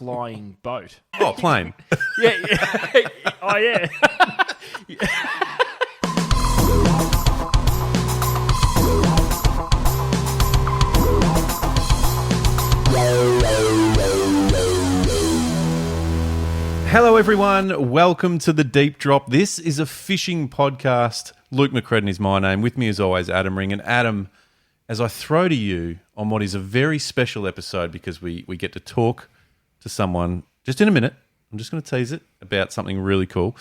flying boat. Oh, plane. Yeah. Oh, yeah. Hello, everyone. Welcome to The Deep Drop. This is a fishing podcast. Luke McCredden is my name. With me, as always, Adam Ring. And Adam, as I throw to you on what is a very special episode because we get to talk to someone just in a minute. I'm just going to tease it about something really cool.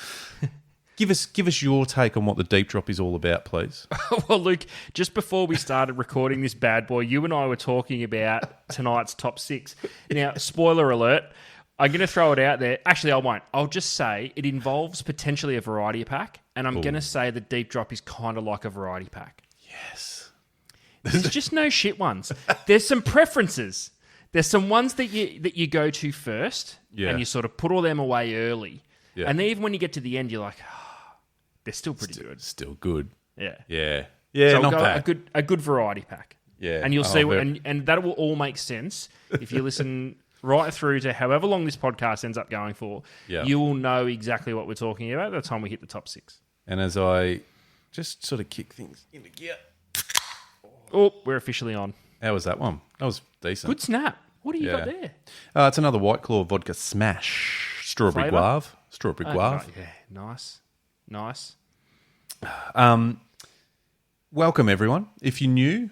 Give us your take on what The Deep Drop is all about, please. Well, Luke, just before we started recording this bad boy, you and I were talking about tonight's top six. Now, spoiler alert, I'm going to throw it out there. Actually, I won't. I'll just say it involves potentially a variety pack, and I'm going to say the Deep Drop is kind of like a variety pack. Yes. There's just no shit ones. There's some preferences. There's some ones that you go to first, and you sort of put all them away early. Yeah. And then even when you get to the end, you're like, oh, they're still pretty good. Still good. Yeah. Yeah. Yeah, so not go bad. A good variety pack. Yeah. And you'll see, and that will all make sense if you listen right through to however long this podcast ends up going for. Yeah. You will know exactly what we're talking about by the time we hit the top six. And as I just sort of kick things into gear. Oh, we're officially on. How was that one? That was decent. Good snap. What do you got there? It's another White Claw vodka smash. Strawberry guave. Strawberry guave. Yeah, nice. Welcome, everyone. If you're new,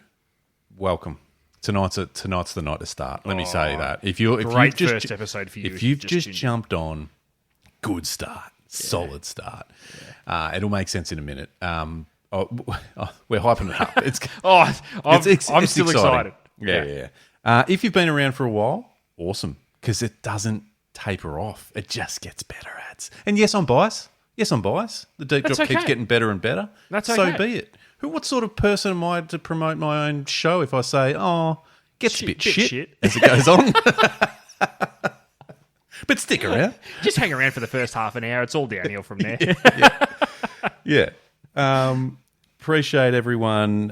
welcome. Tonight's the night to start. Let me say that. If you've just first episode for you. If you've just jumped on, good start. Solid start. Yeah. It'll make sense in a minute. We're hyping it up. I'm still excited. Yeah. If you've been around for a while, awesome, because it doesn't taper off. It just gets better, ads. And yes, I'm biased. The Deep Drop keeps getting better and better. That's okay. So be it. What sort of person am I to promote my own show if I say, gets a bit shit as it goes on? But stick around. Just hang around for the first half an hour. It's all downhill from there. Yeah. Appreciate everyone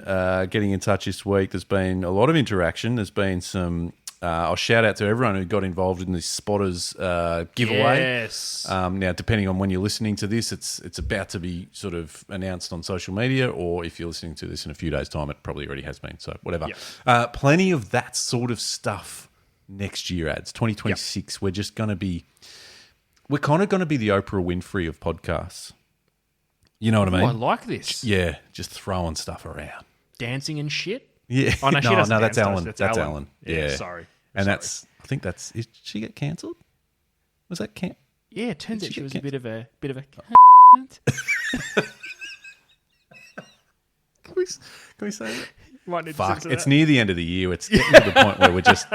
getting in touch this week. There's been a lot of interaction. There's been some... I'll shout out to everyone who got involved in this Spotters giveaway. Yes. Now, depending on when you're listening to this, it's about to be sort of announced on social media, or if you're listening to this in a few days' time, it probably already has been. So whatever. Yep. Plenty of that sort of stuff next year, ads. 2026, yep. We're kind of going to be the Oprah Winfrey of podcasts. You know what I mean? I like this. Yeah, just throwing stuff around. Dancing and shit? Yeah. Oh, no, that's Ellen. That's Ellen. Yeah. Sorry. Did she get cancelled? Was that Yeah, it turns out she was a bit of a Can we say it? Fuck, it's near the end of the year. It's getting to the point where we're just...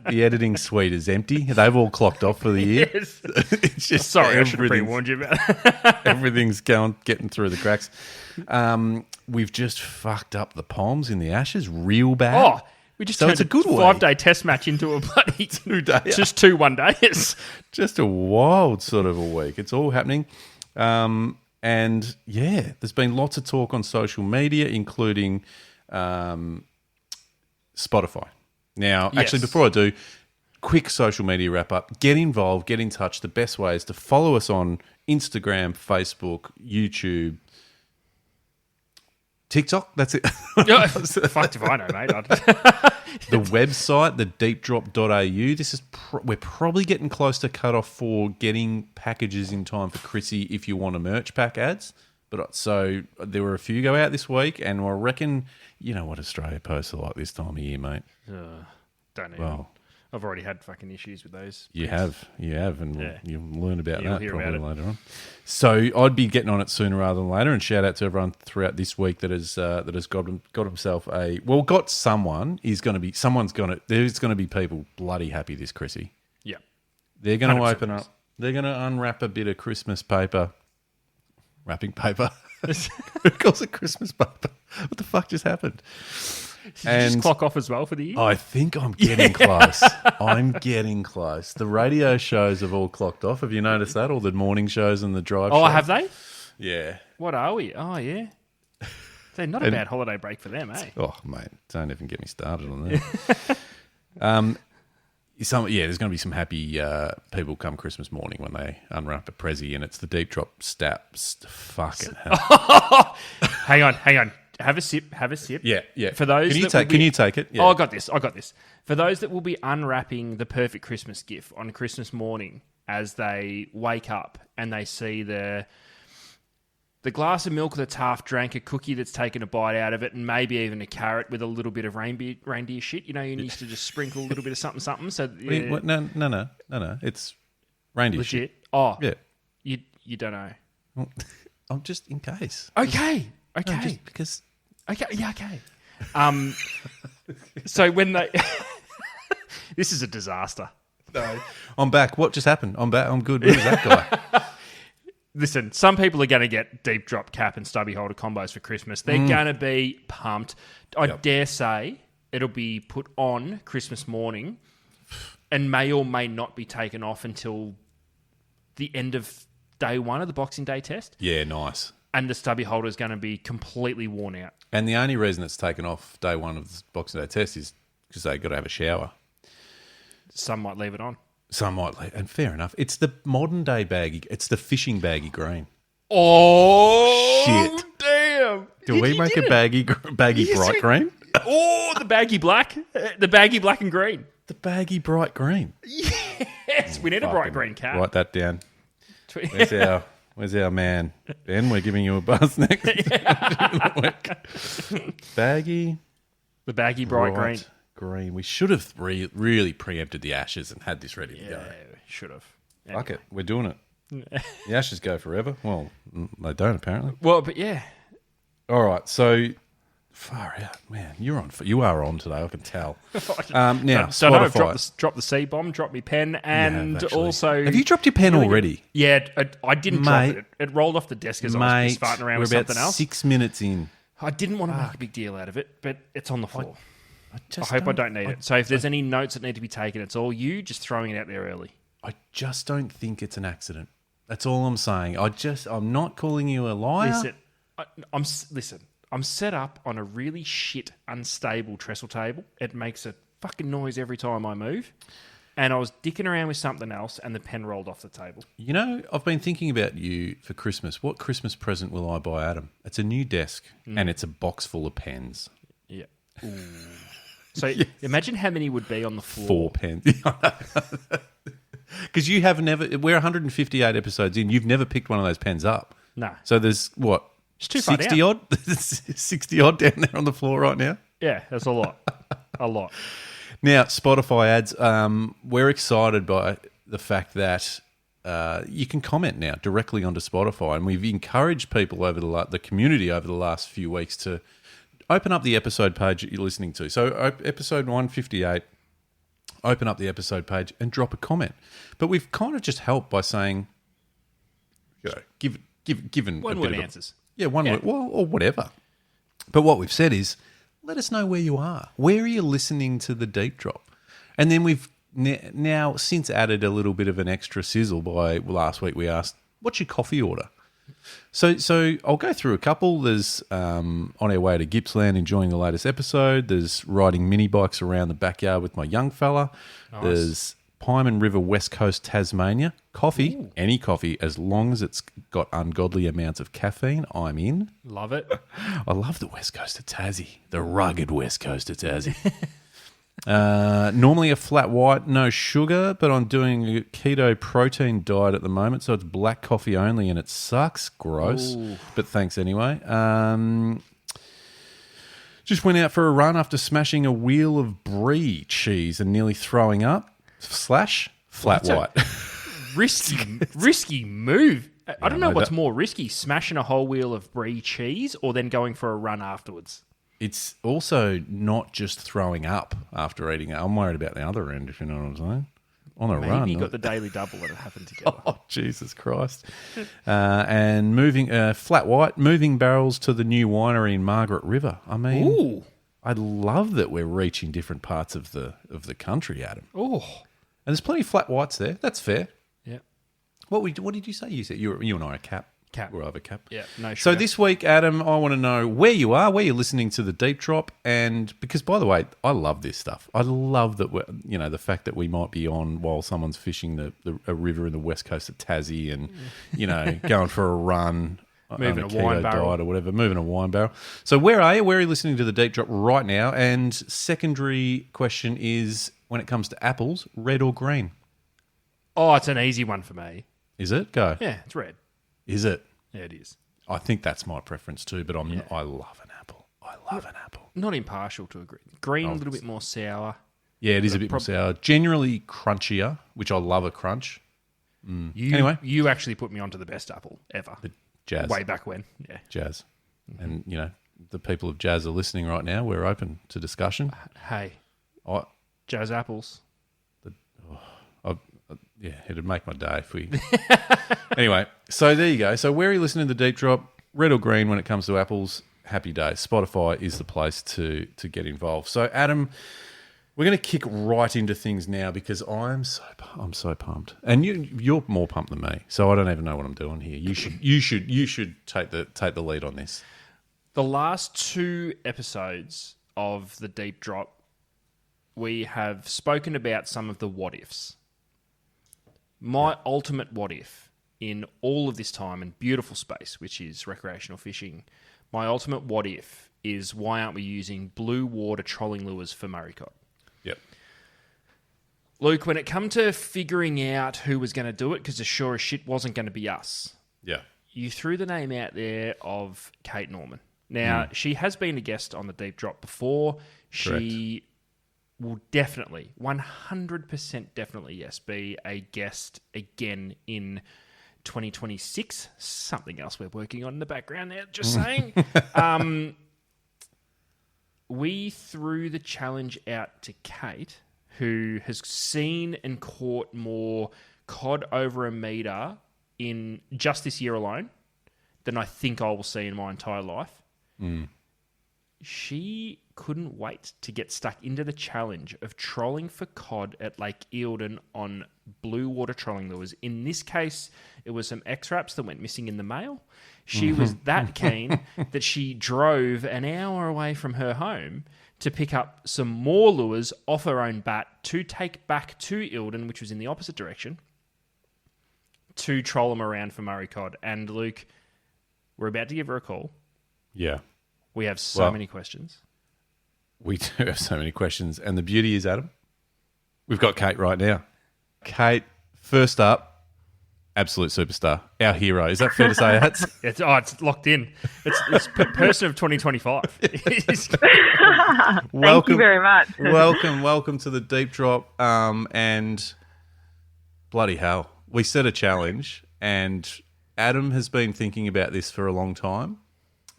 The editing suite is empty. They've all clocked off for the year. Yes. It's just... Sorry, I should have pre-warned you about it. Everything's getting through the cracks. We've just fucked up the Palms in the Ashes real bad. Oh, we just turned a good 5-day test match into a bloody 2 days. Just 2 1-days. Just a wild sort of a week. It's all happening. And yeah, there's been lots of talk on social media, including Spotify. Now, actually, before I do, quick social media wrap up. Get involved, get in touch. The best way is to follow us on Instagram, Facebook, YouTube, TikTok. That's it. Fucked if I know, mate. The website, thedeepdrop.au. This is we're probably getting close to cut off for getting packages in time for Chrissy if you want a merch pack, ads. But so there were a few go out this week, and I reckon you know what Australia Post are like this time of year, mate. Don't even. Well, I've already had fucking issues with those. You have, and you'll learn about that probably later on. So I'd be getting on it sooner rather than later. And shout out to everyone throughout this week that has got himself There's going to be people bloody happy this Chrissy. Yeah, they're going to open up. They're going to unwrap a bit of Christmas paper. Wrapping paper. Who calls it Christmas paper? What the fuck just happened? Did you just clock off as well for the year? I think I'm getting close. I'm getting close. The radio shows have all clocked off. Have you noticed that? All the morning shows and the drive shows. Oh, have they? Yeah. What are we? Oh, yeah. So not a bad holiday break for them, eh? Oh, mate, don't even get me started on that. there's going to be some happy people come Christmas morning when they unwrap a prezi and it's the deep drop staps. Fucking hell. Hang on. Have a sip. Yeah. For those can you take it? Yeah. Oh, I got this. For those that will be unwrapping the perfect Christmas gift on Christmas morning as they wake up and they see the glass of milk that's half drank, a cookie that's taken a bite out of it, and maybe even a carrot with a little bit of reindeer shit. You used to just sprinkle a little bit of something. So No. It's reindeer legit. shit. Oh, Yeah. You don't know. Well, I'm just in case. Okay. No, just because. Okay. Yeah. Okay. So when they, this is a disaster. No. I'm back. What just happened? I'm back. I'm good. Who's that guy? Listen, some people are going to get deep drop cap and stubby holder combos for Christmas. They're going to be pumped. I dare say it'll be put on Christmas morning and may or may not be taken off until the end of day one of the Boxing Day test. Yeah, nice. And the stubby holder is going to be completely worn out. And the only reason it's taken off day one of the Boxing Day test is because they've got to have a shower. Some might leave it on. Some might leave, and fair enough. It's the modern day baggy. It's the fishing baggy green. Oh, shit! Damn. Do we make a baggy bright green? Oh, the baggy black. The baggy black and green. The baggy bright green. Yes, we need a bright green cap. Write that down. Where's our man? Ben, we're giving you a buzz next. Baggy. The baggy bright green. Green. We should have really preempted the Ashes and had this ready to go. Yeah, should have. Anyway. Fuck it. We're doing it. The Ashes go forever. Well, they don't apparently. Well, but yeah. All right. So far out, man. You are on today. I can tell. Now, Spotify. Drop the C bomb. Drop me pen, and also. Have you dropped your pen already? Yeah, I didn't drop it. It rolled off the desk as I was farting around with something else. 6 minutes in. I didn't want to make a big deal out of it, but it's on the floor. I hope I don't need it. So if there's any notes that need to be taken, it's all you just throwing it out there early. I just don't think it's an accident. That's all I'm saying. I'm not calling you a liar. Listen, I'm set up on a really shit, unstable trestle table. It makes a fucking noise every time I move. And I was dicking around with something else and the pen rolled off the table. I've been thinking about you for Christmas. What Christmas present will I buy Adam? It's a new desk and it's a box full of pens. Yeah. Ooh. So imagine how many would be on the floor. 4 pens. Because you have never... We're 158 episodes in. You've never picked one of those pens up. No. So there's, what, it's too far 60 down. odd? 60 odd down there on the floor right now? Yeah, that's a lot. A lot. Now, Spotify ads, we're excited by the fact that you can comment now directly onto Spotify, and we've encouraged people over the community over the last few weeks to open up the episode page that you're listening to. So episode 158, open up the episode page and drop a comment. But we've kind of just helped by saying, given one word answers. Yeah, one word, well, or whatever. But what we've said is, let us know where you are. Where are you listening to the deep drop? And then we've now since added a little bit of an extra sizzle by last week. We asked, what's your coffee order? So I'll go through a couple. There's on our way to Gippsland enjoying the latest episode. There's riding mini bikes around the backyard with my young fella. Nice. There's Pyman River, West Coast, Tasmania. Coffee, Ooh. Any coffee, as long as it's got ungodly amounts of caffeine, I'm in. Love it. I love the West Coast of Tassie, the rugged West Coast of Tassie. Normally a flat white, no sugar, but I'm doing a keto protein diet at the moment, so it's black coffee only, and it sucks. Gross. Ooh. But thanks anyway. Just went out for a run after smashing a wheel of brie cheese and nearly throwing up. / flat white. Risky move. I don't know what's more risky, smashing a whole wheel of brie cheese or then going for a run afterwards. It's also not just throwing up after eating it. I'm worried about the other end, if you know what I'm saying. On a run. Maybe you got the daily double that happened together. Oh, Jesus Christ. And moving flat white, moving barrels to the new winery in Margaret River. I mean, ooh. I love that we're reaching different parts of the country, Adam. Oh. And there's plenty of flat whites there. That's fair. Yeah. What did you say? You said you and I are cap. Cap. We'll have a cap. Yeah, no So sugar. this week, Adam, I want to know where you are, where you're listening to the Deep Drop, and because, by the way, I love this stuff. I love that the fact that we might be on while someone's fishing a river in the west coast of Tassie, and going for a run, Moving on a wine keto barrel. diet or whatever, moving a wine barrel. So where are you? Where are you listening to the Deep Drop right now? And secondary question is, when it comes to apples, red or green? Oh, it's an easy one for me. Is it? Go. Yeah, it's red. Is it? Yeah, it is. I think that's my preference too, but I love an apple. I love an apple. Not impartial to a green. Green, a little bit more sour. Yeah, it is a bit more sour. Generally crunchier, which I love a crunch. Anyway. You actually put me onto the best apple ever. Jazz. Way back when. Yeah. Jazz. And, the people of Jazz are listening right now. We're open to discussion. Hey, I, Jazz apples. yeah, it'd make my day if we... Anyway, so there you go. So where are you listening to the Deep Drop? Red or green when it comes to apples? Happy days. Spotify is the place to get involved. So, Adam, we're going to kick right into things now because I'm so pumped, and you're more pumped than me. So I don't even know what I'm doing here. You should take the lead on this. The last 2 episodes of the Deep Drop, we have spoken about some of the what ifs. My ultimate what if in all of this time and beautiful space, which is recreational fishing, my ultimate what if is why aren't we using blue water trolling lures for Murray cod? Yep. Luke, when it come to figuring out who was going to do it, because the sure as shit wasn't going to be us, Yeah. you threw the name out there of Kate Norman. Now, she has been a guest on the Deep Drop before. She will definitely, 100% definitely, yes, be a guest again in 2026. Something else we're working on in the background there, just saying. We threw the challenge out to Kate, who has seen and caught more cod over a metre in just this year alone than I think I will see in my entire life. She couldn't wait to get stuck into the challenge of trolling for cod at Lake Eildon on blue water trolling lures. In this case, it was some X-Wraps that went missing in the mail. She was that keen that she drove an hour away from her home to pick up some more lures off her own bat to take back to Eildon, which was in the opposite direction, to troll them around for Murray cod. And Luke, we're about to give her a call. Yeah. We have so many questions. We do have so many questions. And the beauty is, Adam, we've got Kate right now. Kate, first up, absolute superstar, our hero. Is that fair to say, Ats? It's locked in. It's person of 2025. Thank you very much. welcome to the Deep Drop. And bloody hell, we set a challenge, and Adam has been thinking about this for a long time.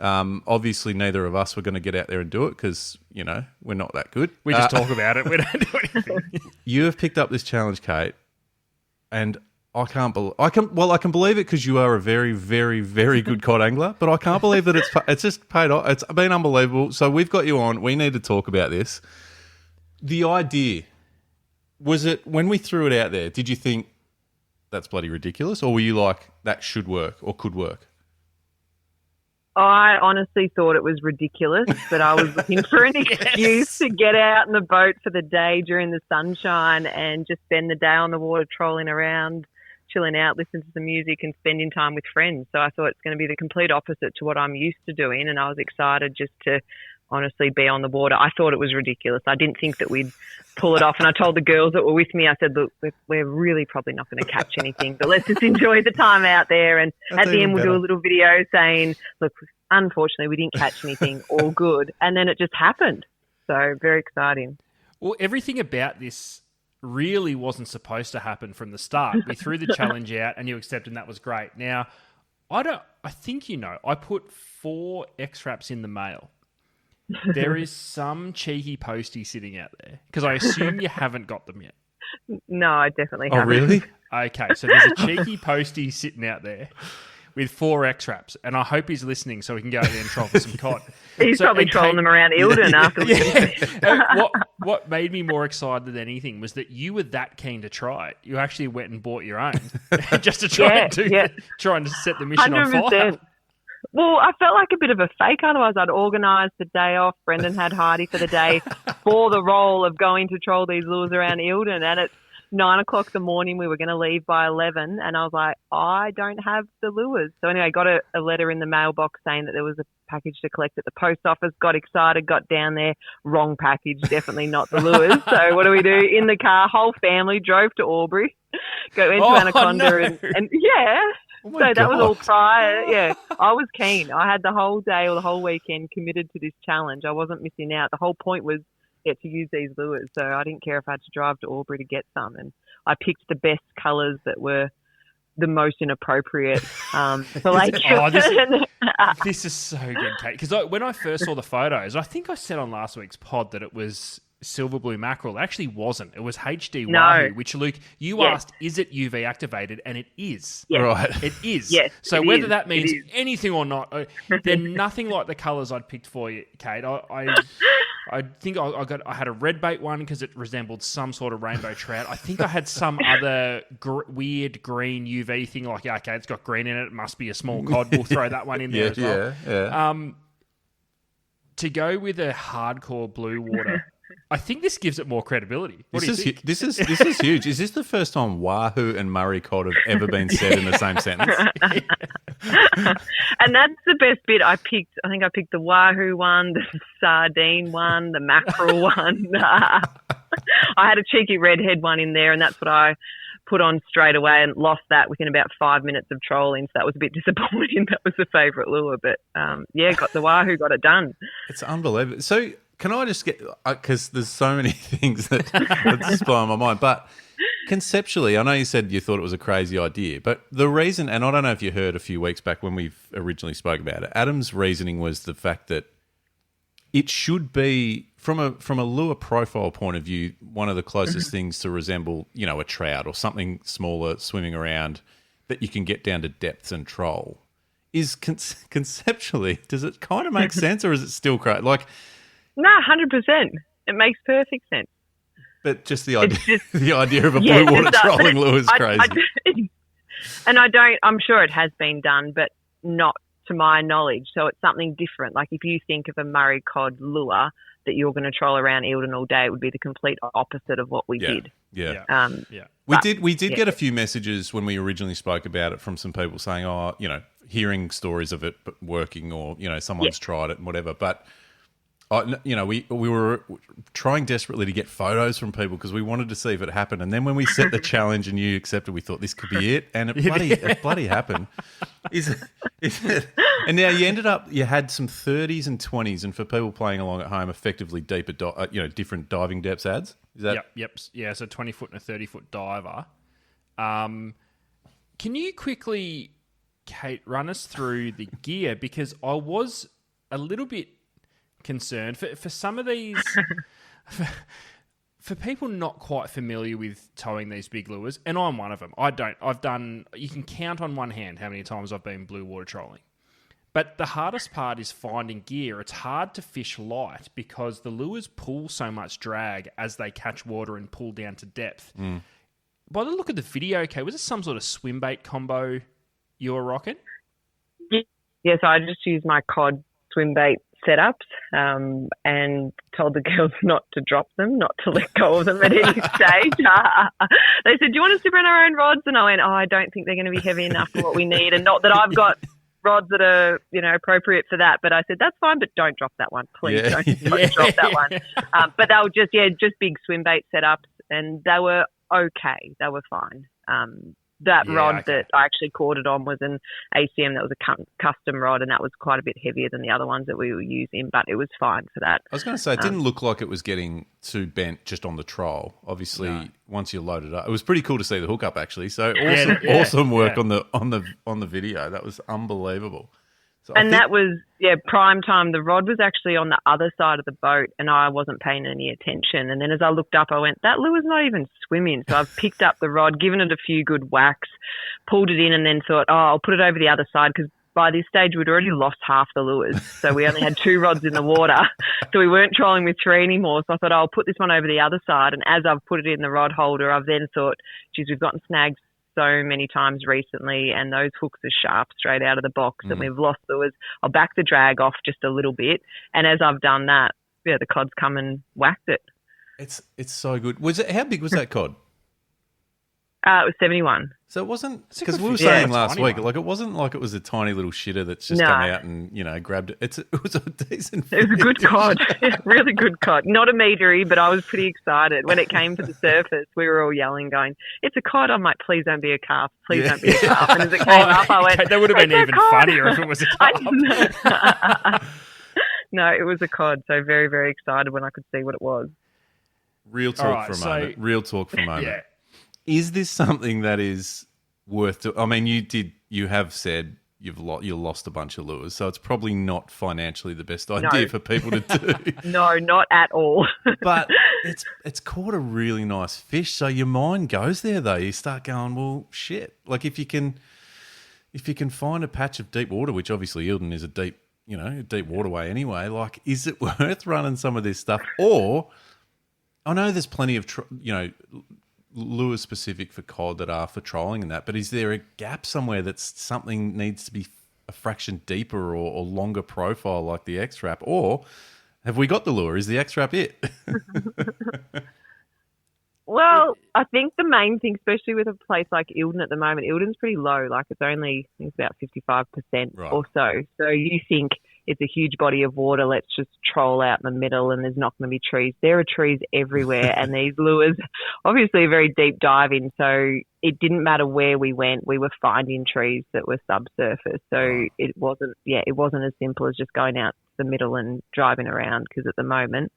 Obviously, neither of us were going to get out there and do it because, we're not that good. We just talk about it. We don't do anything. You have picked up this challenge, Kate, and I can believe it because you are a very, very, very good cod angler, but I can't believe that it's just paid off. It's been unbelievable. So we've got you on. We need to talk about this. The idea, was it, when we threw it out there, did you think that's bloody ridiculous? Or were you like, that should work or could work? I honestly thought it was ridiculous, but I was looking for an excuse to get out in the boat for the day during the sunshine and just spend the day on the water trolling around, chilling out, listening to some music and spending time with friends. So I thought it's going to be the complete opposite to what I'm used to doing, and I was excited just to honestly be on the water. I thought it was ridiculous. I didn't think that we'd pull it off, and I told the girls that were with me, I said, look, we're really probably not going to catch anything, but let's just enjoy the time out there. And at the end, we'll do a little video saying, look, unfortunately, we didn't catch anything, all good. And then it just happened. So very exciting. Well, everything about this really wasn't supposed to happen from the start. We threw the challenge out and you accepted, and that was great. Now, I think I put 4 X-Wraps in the mail. There is some cheeky postie sitting out there because I assume you haven't got them yet. No, I definitely haven't. Oh, really? Okay, so there's a cheeky postie sitting out there with 4 X-Wraps, and I hope he's listening so we can go out there and troll for some cod. He's probably trolling them around Eildon after we What made me more excited than anything was that you were that keen to try it. You actually went and bought your own just to try trying to set the mission 100%. on fire. Well, I felt like a bit of a fake. Otherwise, I'd organised the day off. Brendan had Hardy for the day for the role of going to troll these lures around Eildon. And it's 9 o'clock in the morning. We were going to leave by 11. And I was like, I don't have the lures. So anyway, got a letter in the mailbox saying that there was a package to collect at the post office. Got excited, got down there. Wrong package, definitely not the lures. So what do? In the car, whole family drove to Albury, go into Anaconda. No. And yeah. Oh So my that was God. all prior. Yeah, I was keen. I had the whole day or the whole weekend committed to this challenge. I wasn't missing out. The whole point was to use these lures. So I didn't care if I had to drive to Albury to get some. And I picked the best colours that were the most inappropriate for Lake This is so good, Kate. Because when I first saw the photos, I think I said on last week's pod that it was silver blue mackerel. It actually wasn't. It was HD Wahoo, which, Luke, you asked, is it UV activated? And it is. Yes. Right. It is. Yes, So it whether is. that means It is. anything or not, they're nothing like the colours I'd picked for you, Kate. I think I had a red bait one because it resembled some sort of rainbow trout. I think I had some other weird green UV thing like, okay, it's got green in it. It must be a small cod. We'll throw that one in there as well. Yeah. To go with a hardcore blue water, I think this gives it more credibility. What do you think? This is huge. Is this the first time Wahoo and Murray cod have ever been said in the same sentence? And that's the best bit. I think I picked the Wahoo one, the sardine one, the mackerel one. I had a cheeky redhead one in there, and that's what I put on straight away and lost that within about 5 minutes of trolling. So that was a bit disappointing. That was the favourite lure. But, got the Wahoo, got it done. It's unbelievable. So can I just get, because there's so many things that just blow my mind, but conceptually, I know you said you thought it was a crazy idea, but the reason, and I don't know if you heard a few weeks back when we originally spoke about it, Adam's reasoning was the fact that it should be, from a lure profile point of view, one of the closest things to resemble, a trout or something smaller swimming around that you can get down to depths and troll. Is conceptually, does it kind of make sense, or is it still crazy? Like, No, 100%. It makes perfect sense. but just the idea, the idea of a blue water trolling lure is crazy. I'm sure it has been done, but not to my knowledge. So it's something different. Like if you think of a Murray cod lure that you're going to troll around Eildon all day, it would be the complete opposite of what we did. Yeah. We did get a few messages when we originally spoke about it from some people saying, hearing stories of it working, or, someone's tried it and whatever. But, we were trying desperately to get photos from people because we wanted to see if it happened. And then when we set the challenge and you accepted, we thought this could be it. And it bloody happened. Is it? And now you had some 30s and 20s, and for people playing along at home, effectively deeper, different diving depths ads. Is that? Yep. Yeah, so 20-foot and a 30-foot diver. Can you quickly, Kate, run us through the gear? Because I was a little bit concerned for some of these... For people not quite familiar with towing these big lures, and I'm one of them, you can count on one hand how many times I've been blue water trolling. But the hardest part is finding gear. It's hard to fish light because the lures pull so much drag as they catch water and pull down to depth. By the look of the video, okay, was it some sort of swim bait combo you were rocking? Yeah, so I just used my cod swim bait setups and told the girls not to drop them, not to let go of them at any stage. They said, do you want us to bring our own rods? And I went, I don't think they're going to be heavy enough for what we need. And not that I've got rods that are, appropriate for that. But I said, that's fine, but don't drop that one. Please don't drop that one. But they were just big swim bait setups, and they were okay. They were fine. That rod that I actually caught it on was an ACM that was a custom rod, and that was quite a bit heavier than the other ones that we were using, but it was fine for that. I was going to say, it didn't look like it was getting too bent just on the troll. Obviously, once you load it up, it was pretty cool to see the hookup actually. So awesome work on the video. That was unbelievable. So And that was, prime time. The rod was actually on the other side of the boat and I wasn't paying any attention. And then as I looked up, I went, that lure's not even swimming. So I've picked up the rod, given it a few good whacks, pulled it in and then thought, I'll put it over the other side because by this stage we'd already lost half the lures. So we only had 2 rods in the water. So we weren't trolling with 3 anymore. So I thought, I'll put this one over the other side. And as I've put it in the rod holder, I've then thought, geez, we've gotten snagged so many times recently and those hooks are sharp straight out of the box and we've lost lures. I'll back the drag off just a little bit. And as I've done that, the cod's come and whacked it. It's so good. How big was that cod? It was 71. So it wasn't, because we good were fish. saying Yeah, last tiny week, one. like it wasn't like it was a tiny little shitter that's just No. come out and, grabbed it. It was a decent fish. It was a good cod, really good cod. Not a meatery, but I was pretty excited. When it came to the surface, we were all yelling, going, it's a cod. I'm like, please don't be a calf. Please don't be a calf. And as it came up, I went, that would have been "It's a even cod." funnier if it was a carp. No, it was a cod. So very, very excited when I could see what it was. Real talk All right, for a so- moment. Real talk for a moment. Yeah. Is this something that is worth? I mean, you have said you lost a bunch of lures, so it's probably not financially the best idea for people to do. No, not at all. But it's caught a really nice fish, so your mind goes there though. You start going, well, shit. Like if you can find a patch of deep water, which obviously Eildon is a deep waterway anyway. Like, is it worth running some of this stuff? Or I know there's plenty of lures specific for cod that are for trolling and that, but is there a gap somewhere that's something needs to be a fraction deeper or longer profile like the X-Wrap? Or have we got the lure? Is the X-Wrap it? Well, I think the main thing, especially with a place like Eildon at the moment, Eildon's pretty low. Like it's only, I think it's about 55% Right. or so. So you think it's a huge body of water. Let's just troll out in the middle and there's not going to be trees. There are trees everywhere and these lures obviously are very deep diving. So it didn't matter where we went. We were finding trees that were subsurface. So it wasn't as simple as just going out to the middle and driving around because at the moment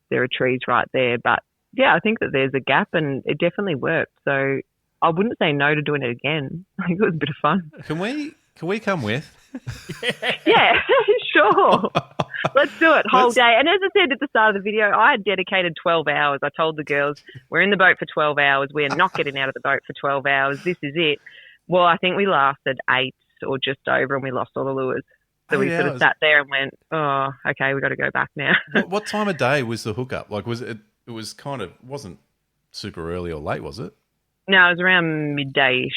there are trees right there. But yeah, I think that there's a gap and it definitely worked. So I wouldn't say no to doing it again. I think it was a bit of fun. Can we come with? Yeah, sure. Let's do it. Whole day. And as I said at the start of the video, I had dedicated 12 hours. I told the girls, we're in the boat for 12 hours. We're not getting out of the boat for 12 hours. This is it. Well, I think we lasted 8 or just over and we lost all the lures. So we sort of sat there and went, oh, okay, we got to go back now. What time of day was the hookup? Like, was it? It was kind of wasn't super early or late, was it? No, it was around midday-ish.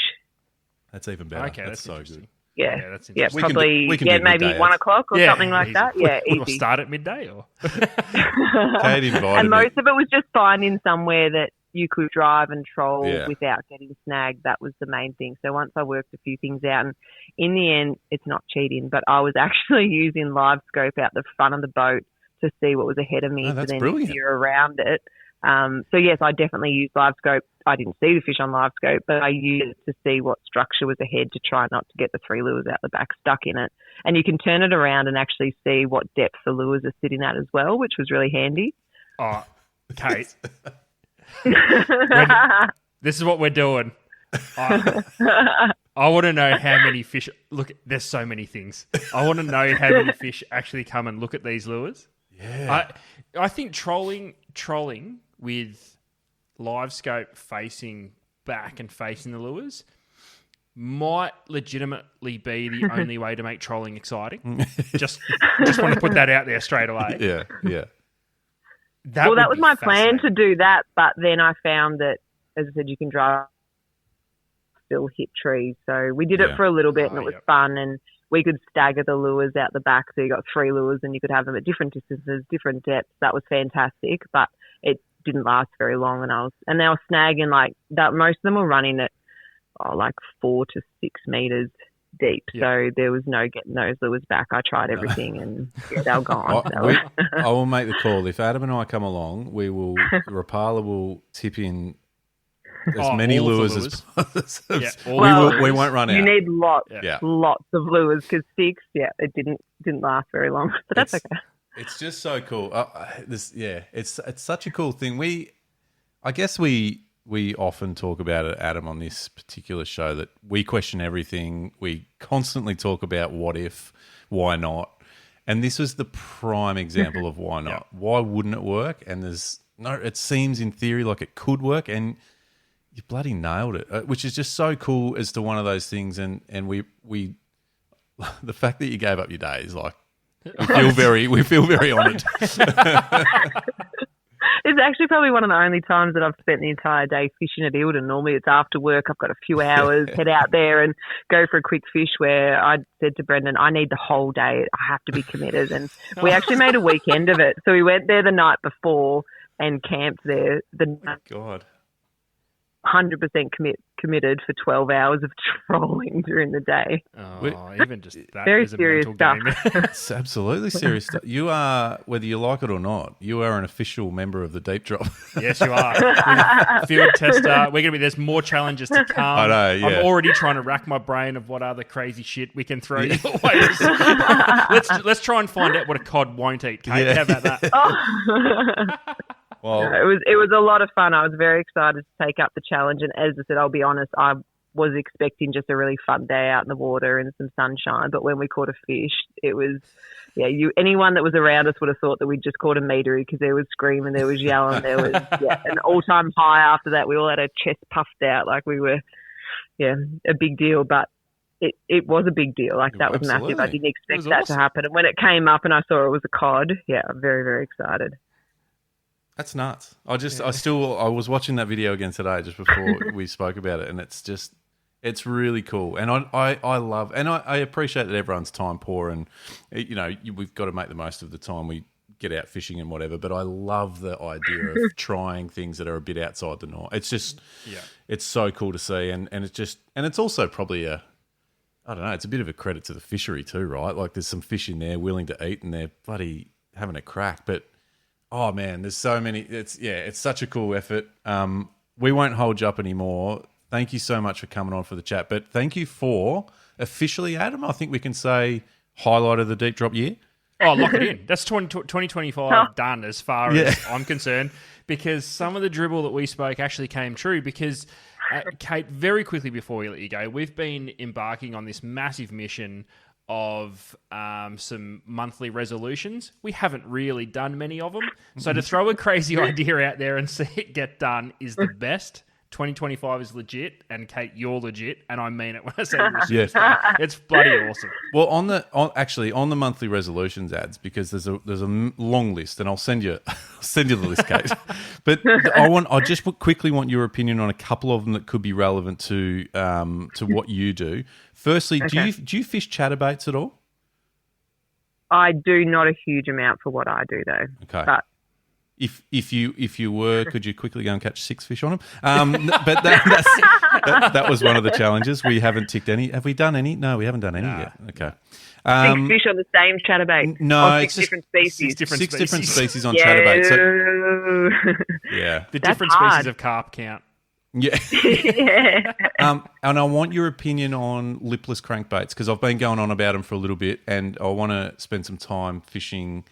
That's even better. Okay, that's so interesting. good. Yeah, that's yeah, interesting. probably, we can do maybe midday, 1 o'clock or something like easy. that. Yeah, We'll easy. start at midday or Kate invited And me. most of it was just finding somewhere that you could drive and troll Yeah. without getting snagged. That was the main thing. So once I worked a few things out, and in the end, it's not cheating, but I was actually using live scope out the front of the boat to see what was ahead of me Oh, to that's then brilliant. steer around it. So yes, I definitely used live scope. I didn't see the fish on live scope, but I used it to see what structure was ahead to try not to get the 3 lures out the back stuck in it. And you can turn it around and actually see what depth the lures are sitting at as well, which was really handy. oh, Kate. This is what we're doing. I want to know how many fish. Look, there's so many things. I want to know how many fish actually come and look at these lures. Yeah. I think trolling with live scope facing back and facing the lures might legitimately be the only way to make trolling exciting. Just want to put that out there straight away. Yeah. That would was be my plan to fascinating. do that, but then I found that, as I said, you can drive, still hit trees. So we did Yeah. it for a little bit and it was yep. fun, and we could stagger the lures out the back. So you got 3 lures and you could have them at different distances, different depths. That was fantastic, but it didn't last very long. And they were snagging like that. Most of them were running at like 4 to 6 meters deep. Yeah. So there was no getting those lures back. I tried everything and they were gone. I will make the call. If Adam and I come along, Rapala will tip in as many all of the lures lures. as Yeah, all we won't run out. You need lots, Yeah. lots of lures because 6, it didn't last very long, but that's okay. It's just so cool. It's such a cool thing. I guess we often talk about it, Adam, on this particular show, that we question everything. We constantly talk about what if why not? And this was the prime example of why not. Why wouldn't it work? And it seems in theory like it could work, and you bloody nailed it, which is just so cool as to one of those things. And we the fact that you gave up your day is like, we feel very honoured. It's actually probably one of the only times that I've spent the entire day fishing at Eildon. Normally it's after work, I've got a few hours, head out there and go for a quick fish, where I said to Brendan, I need the whole day. I have to be committed. And we actually made a weekend of it. So we went there the night before and camped there the night. God. 100% committed for 12 hours of trolling during the day. Oh, even just that Very is a serious mental stuff. game. It's absolutely serious stuff. You are, whether you like it or not, you are an official member of the Deep Drop. Yes, you are. Field tester. There's more challenges to come. I know, yeah. I'm already trying to rack my brain of what other crazy shit we can throw your way. Let's try and find out what a cod won't eat, Kate. Yeah. How about that? Oh. Well, It was a lot of fun. I was very excited to take up the challenge, and as I said, I'll be honest, I was expecting just a really fun day out in the water and some sunshine. But when we caught a fish, it was anyone that was around us would have thought that we'd just caught a meatery, because there was screaming, there was yelling, there was an all-time high. After that, we all had our chest puffed out like we were a big deal. But it was a big deal. Like, that was Absolutely. massive. I didn't expect was that awesome. to happen. And when it came up and I saw it was a cod, I'm very, very excited. that's nuts. I was watching that video again today just before we spoke about it, and it's really cool. And I love, and I appreciate that everyone's time poor, and we've got to make the most of the time we get out fishing and whatever. But I love the idea of trying things that are a bit outside the norm. It's just, it's so cool to see, and it's also probably it's a bit of a credit to the fishery too, right? Like, there's some fish in there willing to eat, and they're bloody having a crack, but. Oh man, there's so many. It's such a cool effort. We won't hold you up anymore. Thank you so much for coming on for the chat. But thank you for officially, Adam, I think we can say, highlight of the Deep Drop year. Oh, lock it in. That's 2025 done as far as I'm concerned, because some of the dribble that we spoke actually came true. Because, Kate, very quickly before we let you go, we've been embarking on this massive mission of some monthly resolutions. We haven't really done many of them. So to throw a crazy idea out there and see it get done is the best. 2025 is legit, and Kate, you're legit, and I mean it when I say you're It's bloody awesome. Well, on the monthly resolutions ads, because there's a long list, and I'll send you the list, Kate. But I just quickly want your opinion on a couple of them that could be relevant to what you do. Firstly, okay. do you fish chatterbaits at all? I do not a huge amount for what I do, though. Okay. But If you were, could you quickly go and catch 6 fish on them? But that was one of the challenges. We haven't ticked any. Have we done any? No, we haven't done any yet. Okay. 6 fish on the same chatterbait. No, or it's 6 different species. Six different species on chatterbait. So, yeah. The That's different hard. species of carp count. Yeah. Yeah. And I want your opinion on lipless crankbaits, because I've been going on about them for a little bit, and I want to spend some time fishing.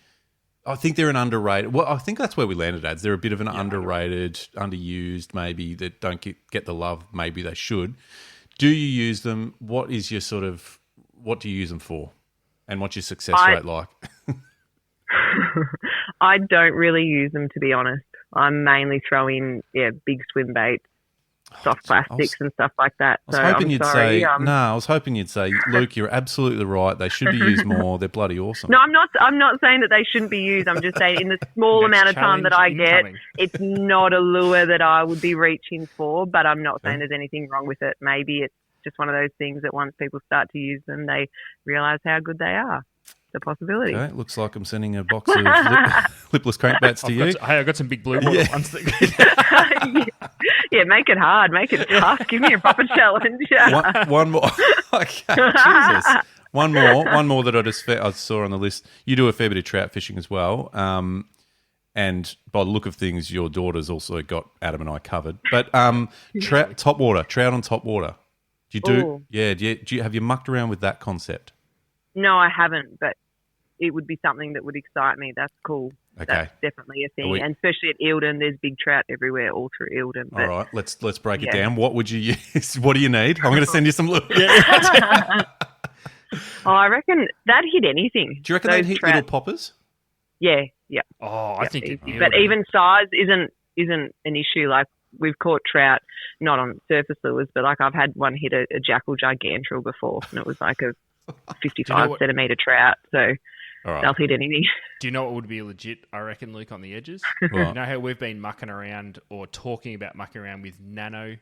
I think they're an underrated. Well, I think that's where we landed, ads. They're a bit of an underrated, underused, maybe, that don't get the love maybe they should. Do you use them? What do you use them for? And what's your success rate like? I don't really use them, to be honest. I'm mainly throwing big swim baits, soft plastics and stuff like that. I was hoping you'd say, Luke, you're absolutely right. They should be used more. They're bloody awesome. No, I'm not saying that they shouldn't be used. I'm just saying in the small amount of time that I get, it's not a lure that I would be reaching for, but I'm not saying there's anything wrong with it. Maybe it's just one of those things that once people start to use them, they realise how good they are. It's a possibility. Okay, looks like I'm sending a box of lipless crankbaits to you. I've got some big blue ones. Yeah, make it hard, make it tough. Give me a proper challenge. One more. Okay, Jesus. One more that I saw on the list. You do a fair bit of trout fishing as well. And by the look of things, your daughter's also got Adam and I covered. But top water, trout on top water. Do you do? Ooh. Yeah. Do you have you mucked around with that concept? No, I haven't, but it would be something that would excite me. That's cool. Okay. That's definitely a thing. And especially at Eildon, there's big trout everywhere, all through Eildon. All right, let's break it down. What would you use? What do you need? I'm going to send you some. Oh, I reckon that hit anything. Do you reckon Those they'd hit trout- little poppers? Yeah. Oh, I think it Easy. nailed But it. even size isn't an issue. Like we've caught trout not on surface lures, but like I've had one hit a jackal gigantril before, and it was like a 55 centimetre trout. So All right. they'll hit anything. Do you know what would be legit, I reckon, Luke, on the edges? Right. You know how we've been mucking around or talking about mucking around with nano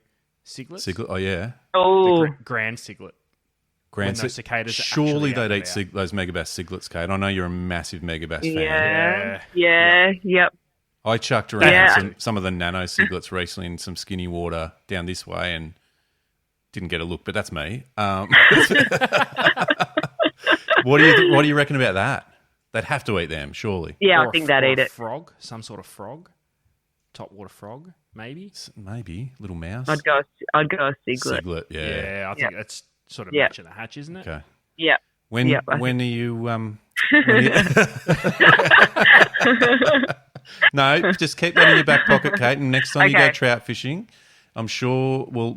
cichlids? Ciglet? Oh, yeah. Oh, The grand ciglet. Grand When those cicadas are Surely actually out they'd and eat about. those megabass ciglets, Kate. I know you're a massive megabass fan. Yep. I chucked around Yeah. some of the nano ciglets recently in some skinny water down this way and didn't get a look, but that's me. What do you reckon about that? They'd have to eat them, surely. Yeah, Or I think a- they'd or eat a it. frog, some sort of frog. Topwater frog, maybe? Maybe little mouse. I'd go a ciglet. Ciglet, yeah. Yeah, I think that's sort of Yeah. matching the hatch, isn't it? Okay. Yeah. When Yep, I when are you No, just keep that in your back pocket, Kate, and next time you go Okay. trout fishing, I'm sure we'll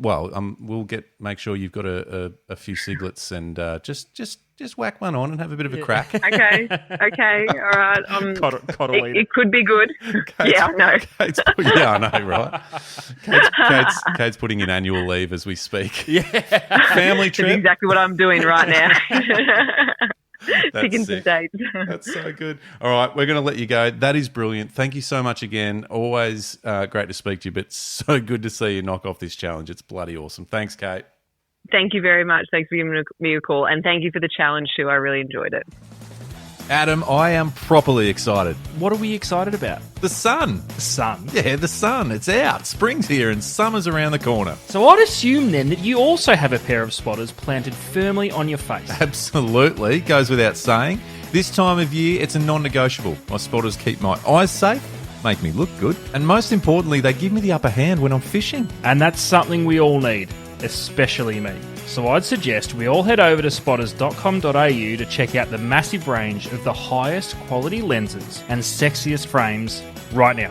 make sure you've got a few ciglets and just whack one on and have a bit of a crack. Okay. All right. Coddle eat It could be good. Yeah, I know. Yeah, I know, right? Kate's putting in annual leave as we speak. Yeah, family That's trip. exactly what I'm doing right now. Picking some sick. dates. That's so good. All right, we're going to let you go. That is brilliant. Thank you so much again. Always great to speak to you, but so good to see you knock off this challenge. It's bloody awesome. Thanks, Kate. Thank you very much. Thanks for giving me a call. And thank you for the challenge too. I really enjoyed it. Adam, I am properly excited. What are we excited about? The sun. The sun. Yeah, the sun. It's out. Spring's here and summer's around the corner. So I'd assume then that you also have a pair of spotters planted firmly on your face. Absolutely. Goes without saying. This time of year, it's a non-negotiable. My spotters keep my eyes safe, make me look good, and most importantly, they give me the upper hand when I'm fishing. And that's something we all need, especially me. So I'd suggest we all head over to spotters.com.au to check out the massive range of the highest quality lenses and sexiest frames right now.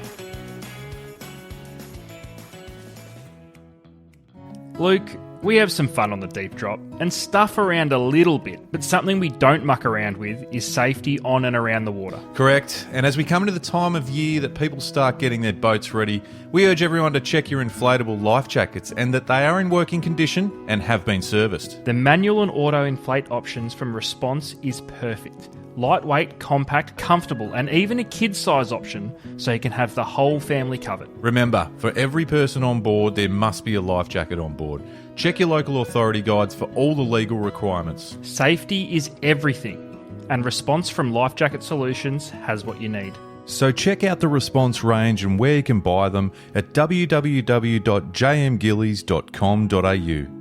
Luke, we have some fun on the deep drop and stuff around a little bit, but something we don't muck around with is safety on and around the water. Correct. And as we come into the time of year that people start getting their boats ready, we urge everyone to check your inflatable life jackets and that they are in working condition and have been serviced. The manual and auto inflate options from Response is perfect. Lightweight, compact, comfortable, and even a kid size option so you can have the whole family covered. Remember, for every person on board, there must be a life jacket on board. Check your local authority guides for all the legal requirements. Safety is everything, and Response from Life Jacket Solutions has what you need. So check out the Response range and where you can buy them at www.jmgillies.com.au.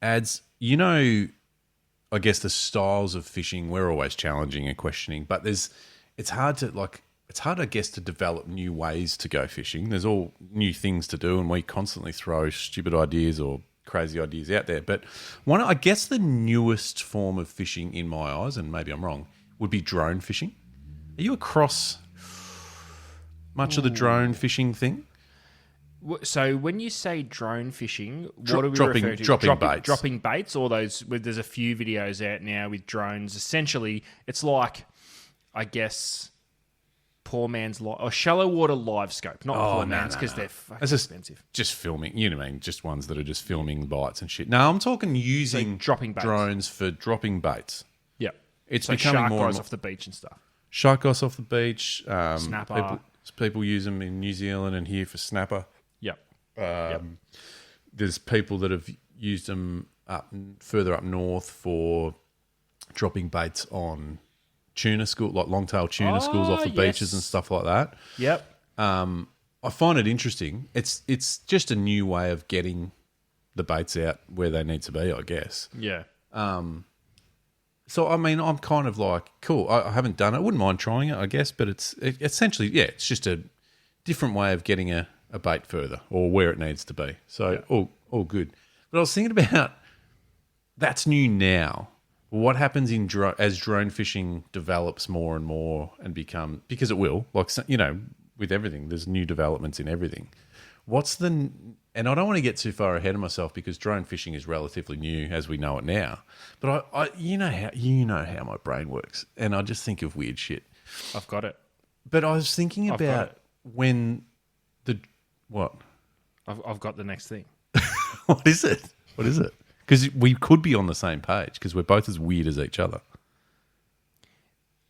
Ads, you know, I guess the styles of fishing, we're always challenging and questioning, but it's hard, I guess, to develop new ways to go fishing. There's all new things to do, and we constantly throw stupid ideas or crazy ideas out there. But I guess the newest form of fishing in my eyes, and maybe I'm wrong, would be drone fishing. Are you across much of the drone fishing thing? So when you say drone fishing, what are we Dropping- referring to? dropping baits. Dropping baits, or those? There's a few videos out now with drones. Essentially, it's like, I guess, poor man's or shallow water live scope, not poor man's because they're fucking It's expensive. Just filming, you know what I mean? Just ones that are just filming bites and shit. No, I'm talking using dropping baits. drones for dropping baits. Yeah, It's so becoming shark more and guys more- off the beach and stuff. Shark goss off the beach. Snapper. People use them in New Zealand and here for snapper. Yep. There's people that have used them further up north for dropping baits on tuna school, like long-tail tuna schools off the beaches and stuff like that. Yep. I find it interesting. It's just a new way of getting the baits out where they need to be, I guess. Yeah. So, I mean, I'm kind of like, cool, I haven't done it. I wouldn't mind trying it, I guess, but essentially, it's just a different way of getting a bait further or where it needs to be. So, all good. But I was thinking about, that's new now. What happens as drone fishing develops more and more and because it will, like, you know, with everything, there's new developments in everything. what's the? And I don't want to get too far ahead of myself because drone fishing is relatively new as we know it now. But I you know how my brain works, and I just think of weird shit. I've got it. But I was thinking I've got about it. when the what? I've got the next thing. What is it? What is it? Because we could be on the same page because we're both as weird as each other.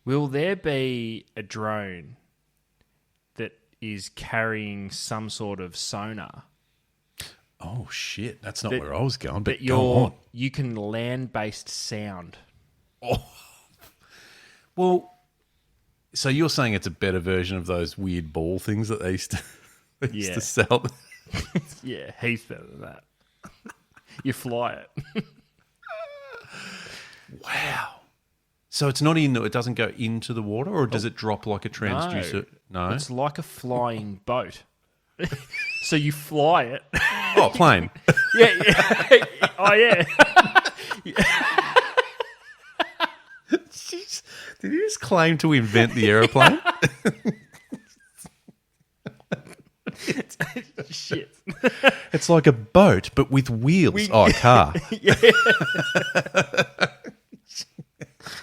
Will there be a drone that is carrying some sort of sonar Oh shit! That's not That- where I was going. But that go on. you can land-based sound? Well, so you're saying it's a better version of those weird ball things that they used Yeah. to sell? Yeah, heaps better than that. You fly it. Wow. So it's not it doesn't go into the water, or does it drop like a transducer? No. It's like a flying boat. So you fly it. Oh, plane. Yeah. Oh, yeah. Jeez. Did you just claim to invent the aeroplane? Shit. It's like a boat, but with wheels. Oh, a car.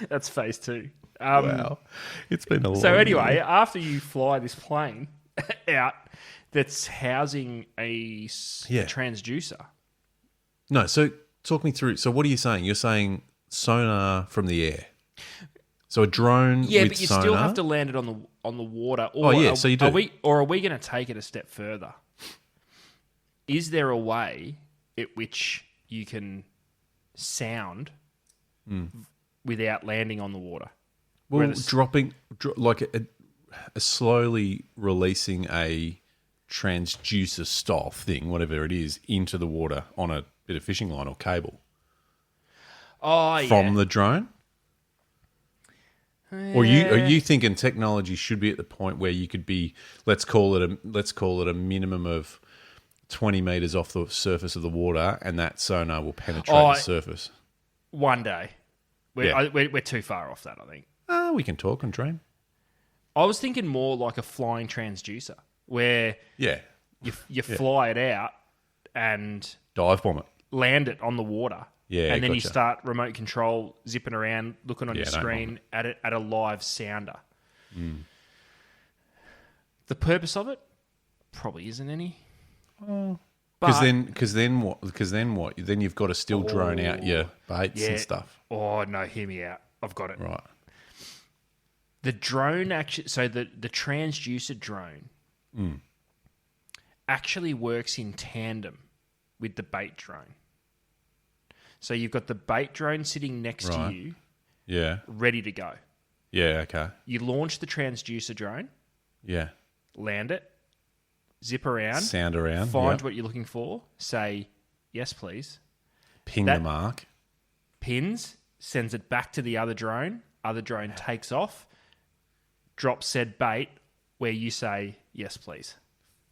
That's phase 2. Wow. It's been a long So anyway, after you fly this plane out that's housing a transducer. No, so talk me through. So what are you saying? You're saying sonar from the air. So a drone Yeah, with but you sonar? still have to land it on the water. Or Oh, yeah, so you do. Are we going to take it a step further? Is there a way at which you can sound without landing on the water? Well, like a slowly releasing a transducer style thing, whatever it is, into the water on a bit of fishing line or cable from the drone. Or are you thinking technology should be at the point where you could be, let's call it a minimum of 20 meters off the surface of the water, and that sonar will penetrate the surface. One day. We're too far off that, I think. We can talk and dream. I was thinking more like a flying transducer where you fly it out and Dive bomb it. land it on the water. Yeah, and then you gotcha. start remote control, zipping around, looking on your don't want screen at a live sounder. The purpose of it probably isn't any. Because then what? Then you've got to still drone out your baits and stuff. Oh no, hear me out. I've got it. Right. The drone actually, so the transducer drone actually works in tandem with the bait drone. So you've got the bait drone sitting next to you, Yeah. ready to go. Yeah, okay. You launch the transducer drone, Yeah. land it, zip around, Sound around. find yeah. what you're looking for, say, yes, please. Ping that- the mark. Pins, sends it back to the other drone takes off, drops said bait where you say, yes, please.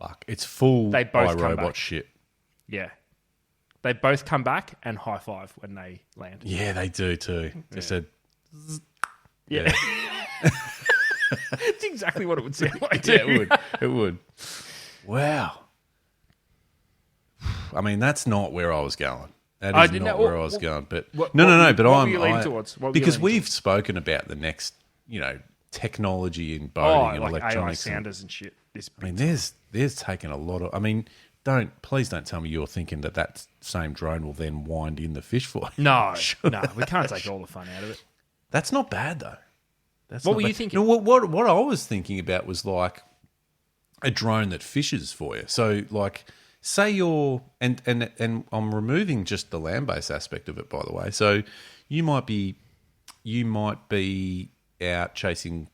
Fuck. It's full They both come iRobot back. shit. Yeah. They both come back and high five when they land. Yeah, they do too. They said, Yeah. It's exactly what it would sound like. yeah, too. it would. It would. Wow. I mean, that's not where I was going. That I is didn't not know- where I was going. But what- no. what But were I'm you leaning towards? What were you because leaning we've spoken about the next, technology in boating and like AI electronics. sounders and shit. This I mean, there's taken a lot of. I mean, please don't tell me you're thinking that same drone will then wind in the fish for you. No, we can't take all the fun out of it. That's not bad though. What What were you thinking? No, what I was thinking about was like a drone that fishes for you. So like, say you're and I'm removing just the land-based aspect of it, by the way. So you might be out chasing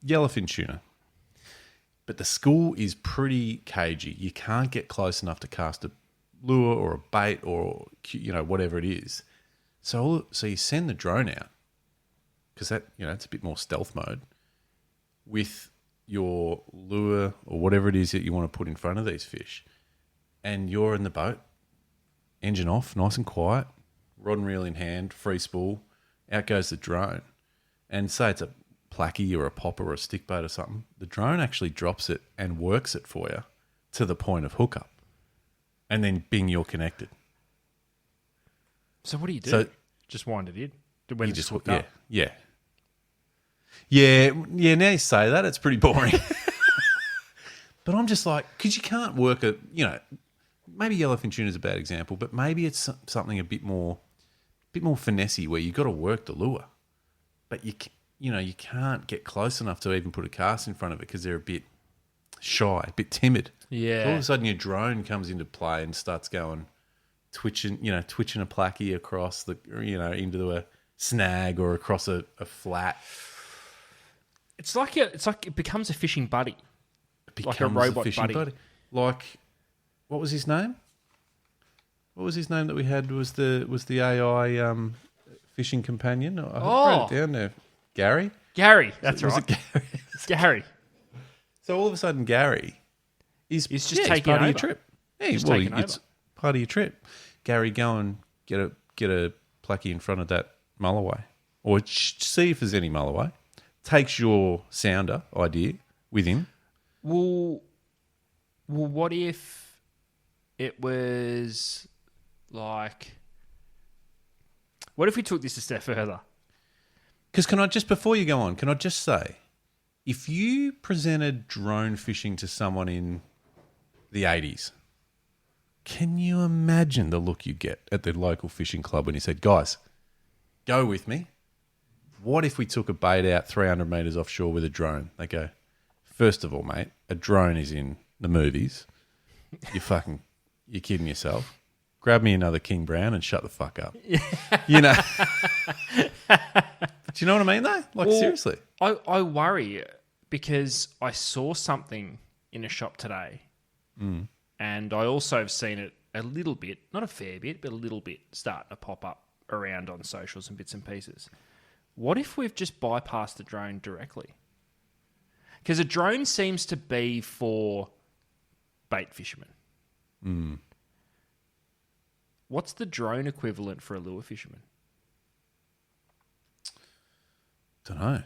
yellowfin tuna, but the school is pretty cagey. You can't get close enough to cast a lure or a bait or whatever it is. So you send the drone out because that it's a bit more stealth mode with your lure or whatever it is that you want to put in front of these fish, and you're in the boat, engine off, nice and quiet, rod and reel in hand, free spool, out goes the drone, and say it's a placky or a popper or a stick bait or something, the drone actually drops it and works it for you to the point of hookup, and then bing, you're connected. So what do you do? So- just wind it in. When You it's just hooked yeah, up. yeah, yeah. Now you say that, it's pretty boring. But I'm just like, because you can't work a, maybe yellowfin tuna is a bad example, but maybe it's something a bit more finessey where you got to work the lure, but you can't get close enough to even put a cast in front of it because they're a bit shy, a bit timid. Yeah. So all of a sudden your drone comes into play and starts going twitching a placky across the into a snag or across a flat. It's like it becomes a fishing buddy. It Like a becomes robot fishing buddy. Like, what was his name? What was his name that we had? Was the AI fishing companion? I wrote it down there. Gary. Gary, that's Was right. it Gary? Gary. So all of a sudden, Gary is He's just taking part of over. your trip. Yeah, He's well, taking it's over. part of your trip. Gary, go and get a placky in front of that mulloway, or see if there's any mulloway. Takes your sounder idea with him. Well, what if it was like... What if we took this a step further? Because before you go on, can I just say, if you presented drone fishing to someone in the 80s, can you imagine the look you'd get at the local fishing club when you said, guys, go with me. What if we took a bait out 300 metres offshore with a drone? They go, first of all, mate, a drone is in the movies. You're kidding yourself. Grab me another King Brown and shut the fuck up. You know? Do you know what I mean, though? Like, Well, seriously. I worry because I saw something in a shop today, and I also have seen it a little bit, not a fair bit, but a little bit, starting to pop up around on socials and bits and pieces. What if we've just bypassed the drone directly? Because a drone seems to be for bait fishermen. What's the drone equivalent for a lure fisherman? Don't know.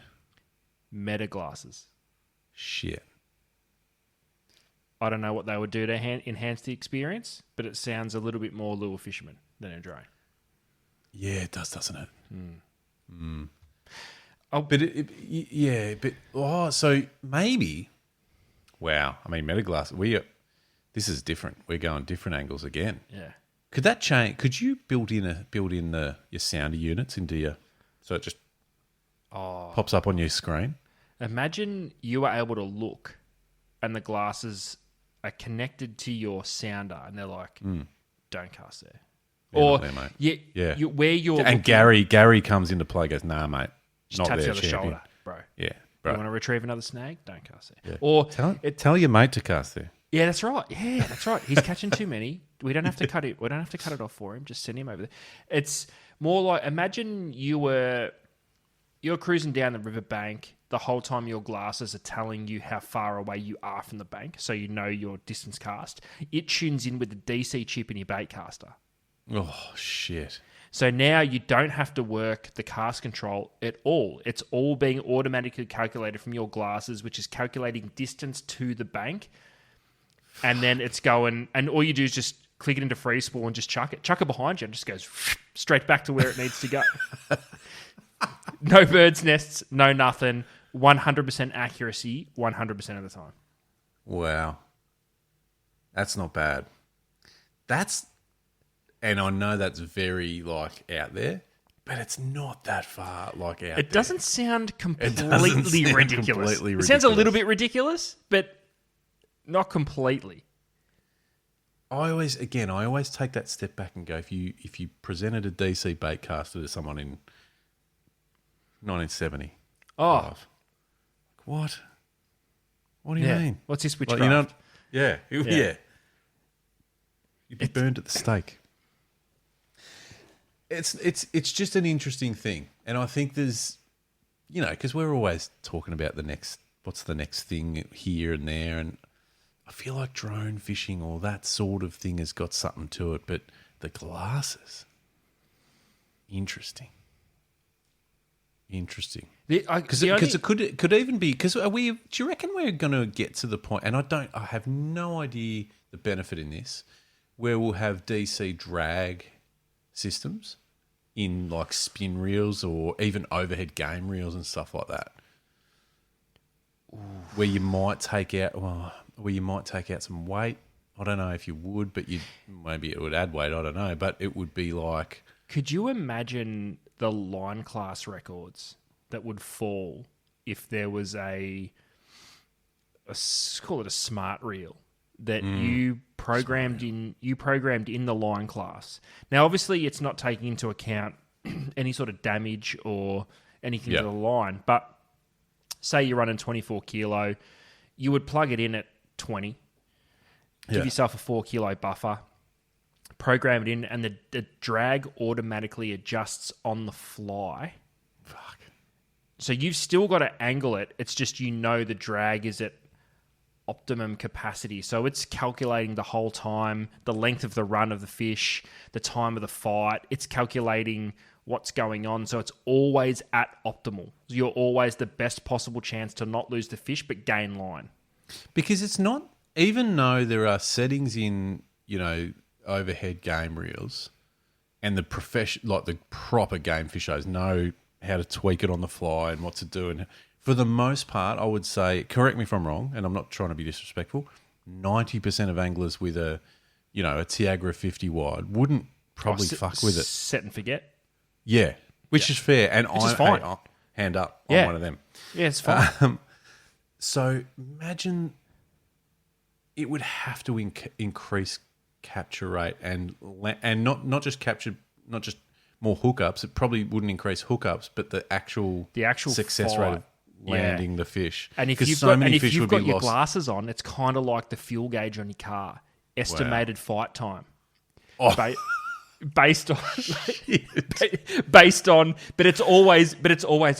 Meta glasses. Shit. I don't know what they would do to enhance the experience, but it sounds a little bit more lure fisherman than a drone. Yeah, it does, doesn't it? Oh. But so maybe. Wow, I mean, metaglass. This is different. We're going different angles again. Yeah. Could that change? Could you build in your sounder units into your, so it just pops up on your screen? Imagine you are able to look, and the glasses are connected to your sounder, and they're like, "Don't cast there." Yeah, Or not there, mate. yeah, where you're And looking, Gary comes into play. Goes, nah, mate, just not touch there, the other champion. shoulder, bro. Yeah, You bro. want to retrieve another snag? Don't cast there. Yeah. Or Tell your mate to cast there. yeah, that's right. Yeah, that's right. He's catching too many. We don't have to cut it. We don't have to cut it off for him. Just send him over there. It's more like, imagine you're cruising down the riverbank. The whole time your glasses are telling you how far away you are from the bank, so you know your distance cast. It tunes in with the DC chip in your bait caster. Oh shit. So now you don't have to work the cast control at all. It's all being automatically calculated from your glasses, which is calculating distance to the bank. And then it's going, and all you do is just click it into free spool and just chuck it. Chuck it behind you and it just goes straight back to where it needs to go. No bird's nests, no nothing. 100% accuracy, 100% of the time. Wow. That's not bad. And I know that's very out there, but it's not that far out there. It doesn't sound completely sound ridiculous. completely It sounds a little ridiculous. bit ridiculous, but not completely. I always take that step back and go, if you presented a DC bait caster to someone in 1970, Oh, what do you mean? What's this Like, witchcraft? yeah. Yeah. You'd be burned at the stake. It's just an interesting thing, and I think there's, because we're always talking about what's the next thing here and there, and I feel like drone fishing or that sort of thing has got something to it, but the glasses, interesting. Interesting. Because Because it could even be, because do you reckon we're going to get to the point, and I have no idea the benefit in this, where we'll have DC drag systems in like spin reels or even overhead game reels and stuff like that, where you might take out some weight. I don't know if you would, but maybe it would add weight. I don't know, but it would be like. Could you imagine the line class records that would fall if there was call it a smart reel that you programmed in the line class? Now, obviously, it's not taking into account any sort of damage or anything to the line, but say you're running 24 kilo, you would plug it in at 20, give yourself a 4 kilo buffer, program it in, and the drag automatically adjusts on the fly. Fuck. So you've still got to angle it. It's just the drag is at optimum capacity. So it's calculating the whole time, the length of the run of the fish, the time of the fight. It's calculating what's going on. So it's always at optimal. You're always the best possible chance to not lose the fish but gain line. Because it's not, even though there are settings in, overhead game reels, and the proper game fishers know how to tweak it on the fly and what to do. And for the most part, I would say, correct me if I'm wrong, and I'm not trying to be disrespectful, 90% of anglers with a Tiagra 50 wide wouldn't probably fuck with it. Set and forget. Yeah, which is fair. And Which is fine. Hand up, I'm one of them. Yeah, it's fine. So imagine it would have to increase capture rate and not just more hookups. It probably wouldn't increase hookups, but the actual success fight. rate of landing the fish. And if you've got your glasses on, it's kind of like the fuel gauge on your car. Estimated fight time. Oh. Based on, but it's always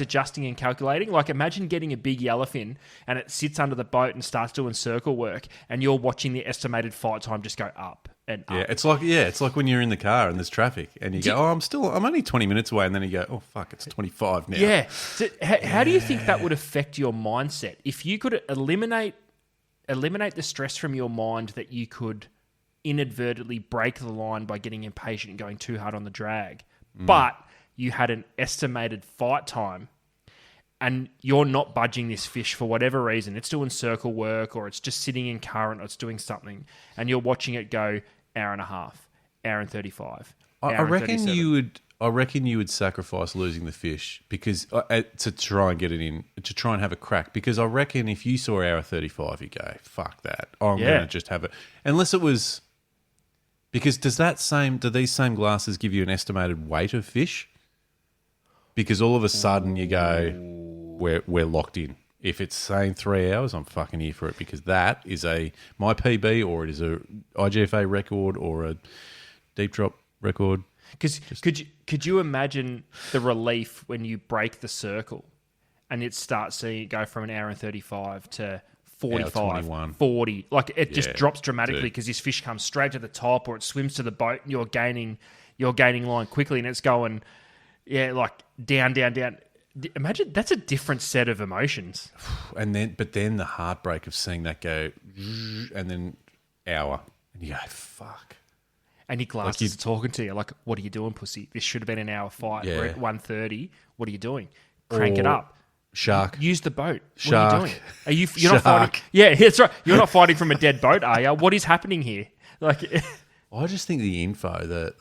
adjusting and calculating. Like, imagine getting a big yellowfin and it sits under the boat and starts doing circle work, and you're watching the estimated fight time just go up and up. It's like when you're in the car and there's traffic and you go, I'm only 20 minutes away, and then you go, oh fuck, it's 25 now. Yeah. So how do you think that would affect your mindset if you could eliminate the stress from your mind that you could inadvertently break the line by getting impatient and going too hard on the drag, but you had an estimated fight time and you're not budging this fish for whatever reason. It's doing circle work, or it's just sitting in current, or it's doing something, and you're watching it go hour and a half, hour and 35. I reckon you would sacrifice losing the fish because to try and get it in, to try and have a crack. Because I reckon if you saw hour 35, you go, fuck that. I'm going to just have it. Unless it was. Because do these same glasses give you an estimated weight of fish? Because all of a sudden you go, we're locked in. If it's saying 3 hours, I'm fucking here for it, because that is my PB, or it is a IGFA record, or a deep drop record. Because could you imagine the relief when you break the circle and it starts seeing it go from an hour and 35 to 45, 40. Like, it just drops dramatically because this fish comes straight to the top, or it swims to the boat, and you're gaining line quickly, and it's going, like down. Imagine that's a different set of emotions. But then the heartbreak of seeing that go, and then hour, and you go, fuck. And your glasses are talking to you like, what are you doing, pussy? This should have been an hour fight. Yeah. We're at 1:30. What are you doing? Crank it up. Shark. Use the boat. Shark. What are you doing? You're not fighting? Yeah, that's right. You're not fighting from a dead boat, are you? What is happening here? Like, I just think the info, the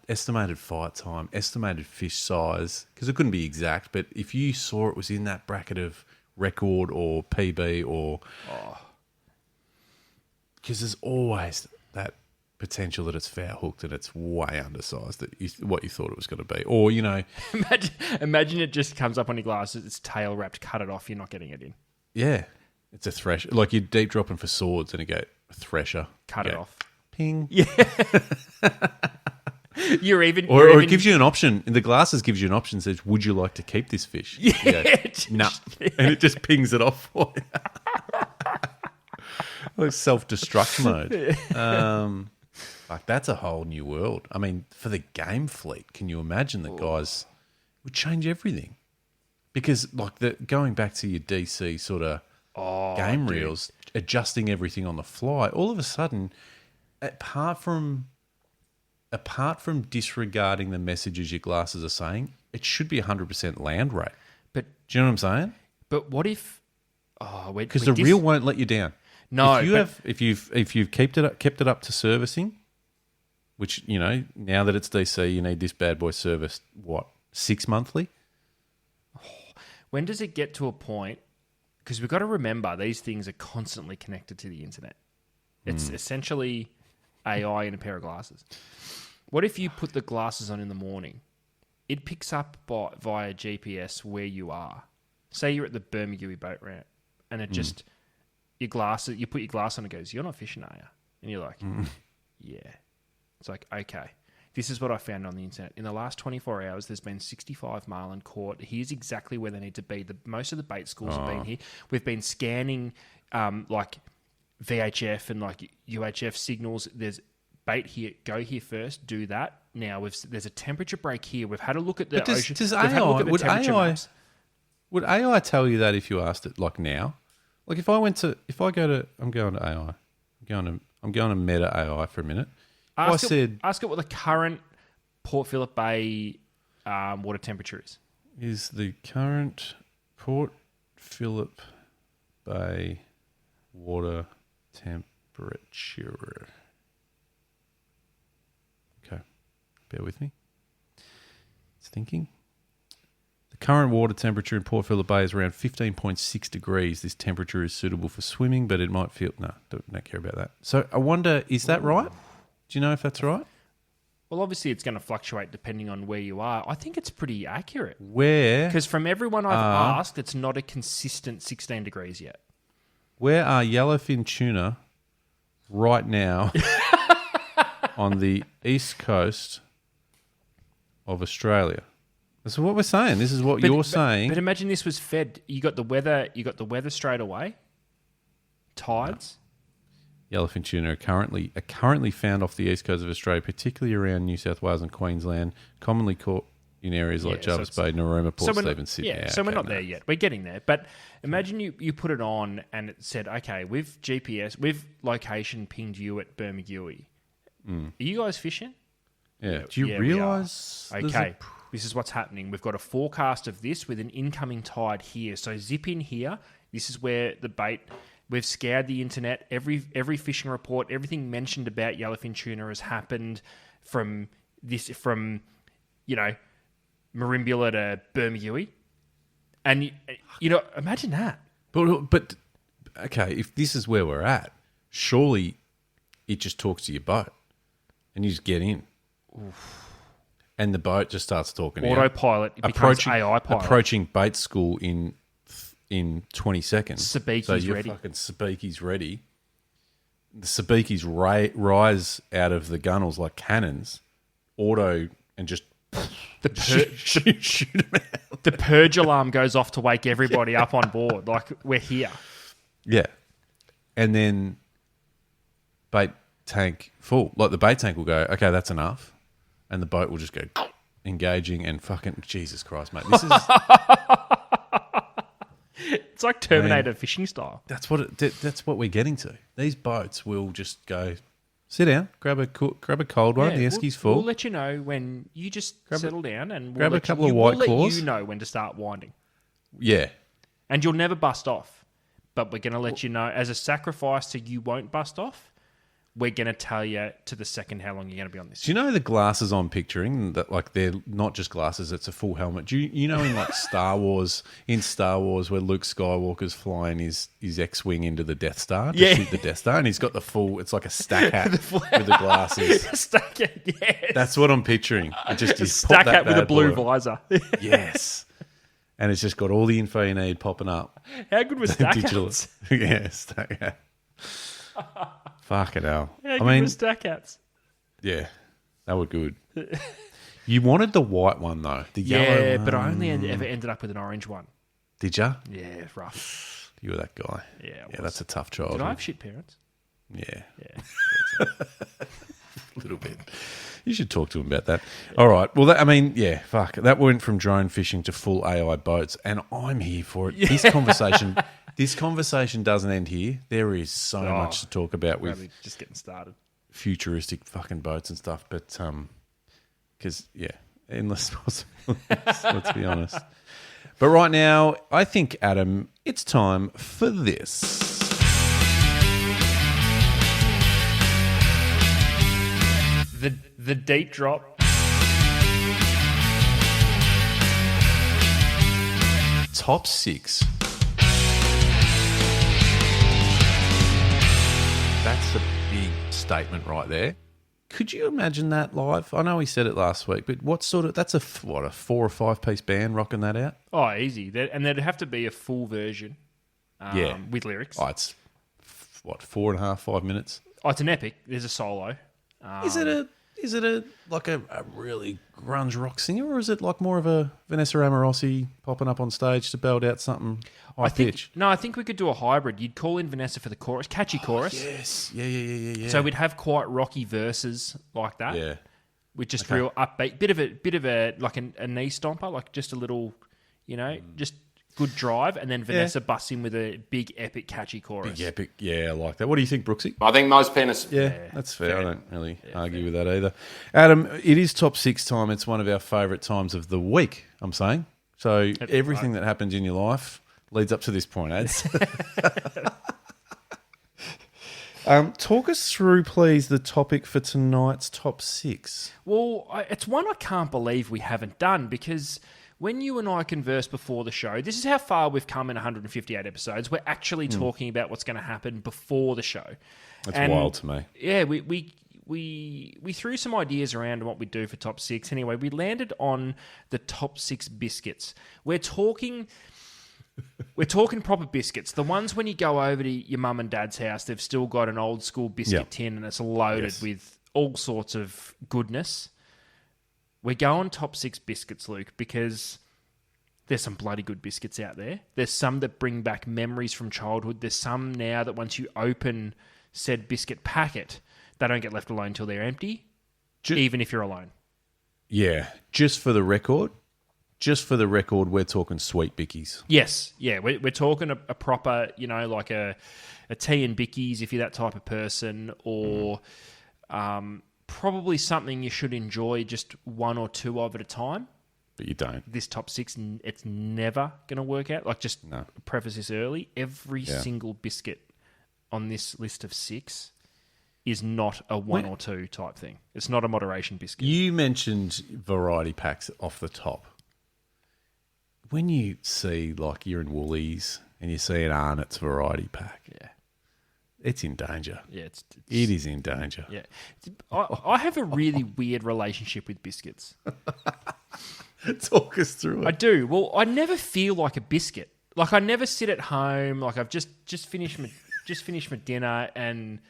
estimated fight time, estimated fish size, because it couldn't be exact, but if you saw it was in that bracket of record or PB, or because there's always that potential that it's foul hooked and it's way undersized what you thought it was going to be, or imagine it just comes up on your glasses, it's tail wrapped, cut it off, you're not getting it in. Yeah, it's a thresher, like you're deep dropping for swords and you go thresher, cut it off, ping. Yeah. Or it gives you an option. And the glasses gives you an option, says, would you like to keep this fish? Yeah. No. And it just pings it off for you. Like self-destruct mode. Like, that's a whole new world. I mean, for the game fleet, can you imagine that guys would change everything? Because going back to your DC sort of game dude. reels, adjusting everything on the fly, all of a sudden, apart from disregarding the messages your glasses are saying, it should be 100% land rate. But Do you know what I'm saying? but what if? Because the reel won't let you down. No, if you've kept it up to servicing, which now that it's DC, you need this bad boy serviced 6 monthly. When does it get to a point? Because we've got to remember these things are constantly connected to the internet. It's essentially AI in a pair of glasses. What if you put the glasses on in the morning? It picks up via GPS where you are. Say you're at the Bermagui boat ramp, and it just you put your glass on, and it goes, "You're not fishing, are you?" And you're like, "Yeah." It's like, okay, this is what I found on the internet. In the last 24 hours, there's been 65 marlin caught. Here's exactly where they need to be. Most of the bait schools have been here. We've been scanning like VHF and like UHF signals. There's bait here. Go here first. Do that. Now there's a temperature break here. We've had a look at the ocean. Does We've had a look at the would temperature maps. Would AI tell you that if you asked it like now? Like I'm going to AI. I'm going to Meta AI for a minute. Ask it what the current Port Phillip Bay water temperature is. Is the current Port Phillip Bay water temperature? Okay, bear with me. It's thinking. The current water temperature in Port Phillip Bay is around 15.6 degrees. This temperature is suitable for swimming, but it might feel... No, don't care about that. So I wonder, is that right? Do you know if that's right? Well, obviously it's going to fluctune depending on where you are. I think it's pretty accurate. Where? Because from everyone I've asked, it's not a consistent 16 degrees yet. Where are yellowfin tuna right now on the east coast of Australia? This is what we're saying. This is what you're saying. But imagine this was fed. You got the weather straight away. Tides. Yellowfin tuna are currently found off the east coast of Australia, particularly around New South Wales and Queensland, commonly caught in areas like Jervis Bay, Narooma, Port Stephens, Sydney. Yeah, so we're not there yet. We're getting there. But imagine you put it on and it said, okay, with GPS, with location pinged you at Bermagui. Are you guys fishing? Yeah. Do you realise? Okay, this is what's happening. We've got a forecast of this with an incoming tide here. So zip in here. This is where the bait... We've scoured the internet. Every fishing report, everything mentioned about yellowfin tuna has happened from Marimbula to Bermagui. And, imagine that. But okay, if this is where we're at, surely it just talks to your boat and you just get in. Oof. And the boat just starts talking. Autopilot. It becomes AI pilot. Approaching bait school in 20 seconds. Sabike's so your ready. Fucking Sabike's ready. The Sabike's rise out of the gunnels like cannons, auto, and just shoot them out. The purge alarm goes off to wake everybody up on board. Like, we're here. Yeah. And then bait tank full. Like the bait tank will go, okay, that's enough. And the boat will just go engaging and fucking, Jesus Christ, mate. This is... It's like Terminator fishing style. That's what we're getting to. These boats will just go, sit down, grab a cold one. The Esky's full. We'll let you know when you just settle down, and grab a couple of White Claws. We'll let you know when to start winding. Yeah, and you'll never bust off. But we're going to let you know as a sacrifice so you won't bust off. We're going to tell you to the second how long you're going to be on this. Do you know the glasses I'm picturing? That like they're not just glasses; it's a full helmet. Do you know in like Star Wars where Luke Skywalker's flying his X-wing into the Death Star to shoot the Death Star, and he's got the full. It's like a stack hat with the glasses. Stack hat, yes. That's what I'm picturing. A stack hat with a blue visor. Yes. And it's just got all the info you need popping up. How good was stack hats? Yeah, stack hat. Fucking hell. How good was stack hats? Yeah, they were good. You wanted the white one, though. The yellow one. But I only ever ended up with an orange one. Did you? Yeah, rough. You were that guy. Yeah, that's a tough childhood. Did I have shit parents? Yeah. Yeah. little bit. You should talk to him about that. All right. Well, fuck. That went from drone fishing to full AI boats, and I'm here for it. Yeah. This conversation doesn't end here. There is so much to talk about with just getting started. Futuristic fucking boats and stuff, but because endless possibilities. Let's be honest. But right now, I think, Adam, it's time for this. The deep drop. Top 6. That's a big statement right there. Could you imagine that live? I know we said it last week, but that's a 4 or 5 piece band rocking that out? Oh, easy. And there'd have to be a full version with lyrics. Oh, it's 4.5, 5 minutes? Oh, it's an epic. There's a solo. Is it a really grunge rock singer, or is it like more of a Vanessa Amorosi popping up on stage to belt out something high pitch? No, I think we could do a hybrid. You'd call in Vanessa for the chorus, catchy chorus. Yes, yeah. So we'd have quite rocky verses like that. Yeah, with just real upbeat, bit of a like a knee stomper, like just a little, just good drive, and then Vanessa busts in with a big epic catchy chorus. Big epic, I like that. What do you think, Brooksy? I think most penis. Yeah, that's fair. I don't really argue with that either. Adam, it is top 6 time. It's one of our favourite times of the week, I'm saying. So everything that happens in your life leads up to this point, Ads. Talk us through, please, the topic for tonight's top 6. Well, it's one I can't believe we haven't done, because when you and I conversed before the show, this is how far we've come in 158 episodes. We're actually talking about what's going to happen before the show. That's wild to me. Yeah, we threw some ideas around on what we'd do for top 6. Anyway, we landed on the top 6 biscuits. We're talking proper biscuits. The ones when you go over to your mum and dad's house, they've still got an old school biscuit tin and it's loaded with all sorts of goodness. We're going top 6 biscuits, Luke, because there's some bloody good biscuits out there. There's some that bring back memories from childhood. There's some now that once you open said biscuit packet, they don't get left alone till they're empty, even if you're alone. Yeah. Just for the record, we're talking Sweet Bickies. Yes. Yeah, we're talking a proper, like a tea and bickies if you're that type of person, or probably something you should enjoy just one or two of at a time. But you don't. This top 6, it's never going to work out. Like, just preface this early. Every single biscuit on this list of 6 is not a 1 or 2 type thing. It's not a moderation biscuit. You mentioned variety packs off the top. When you see, like, you're in Woolies and you see an Arnott's variety pack, it's in danger. Yeah, it is in danger. Yeah, I have a really weird relationship with biscuits. Talk us through it. I do. Well, I never feel like a biscuit. Like, I never sit at home. Like, I've just finished my dinner, and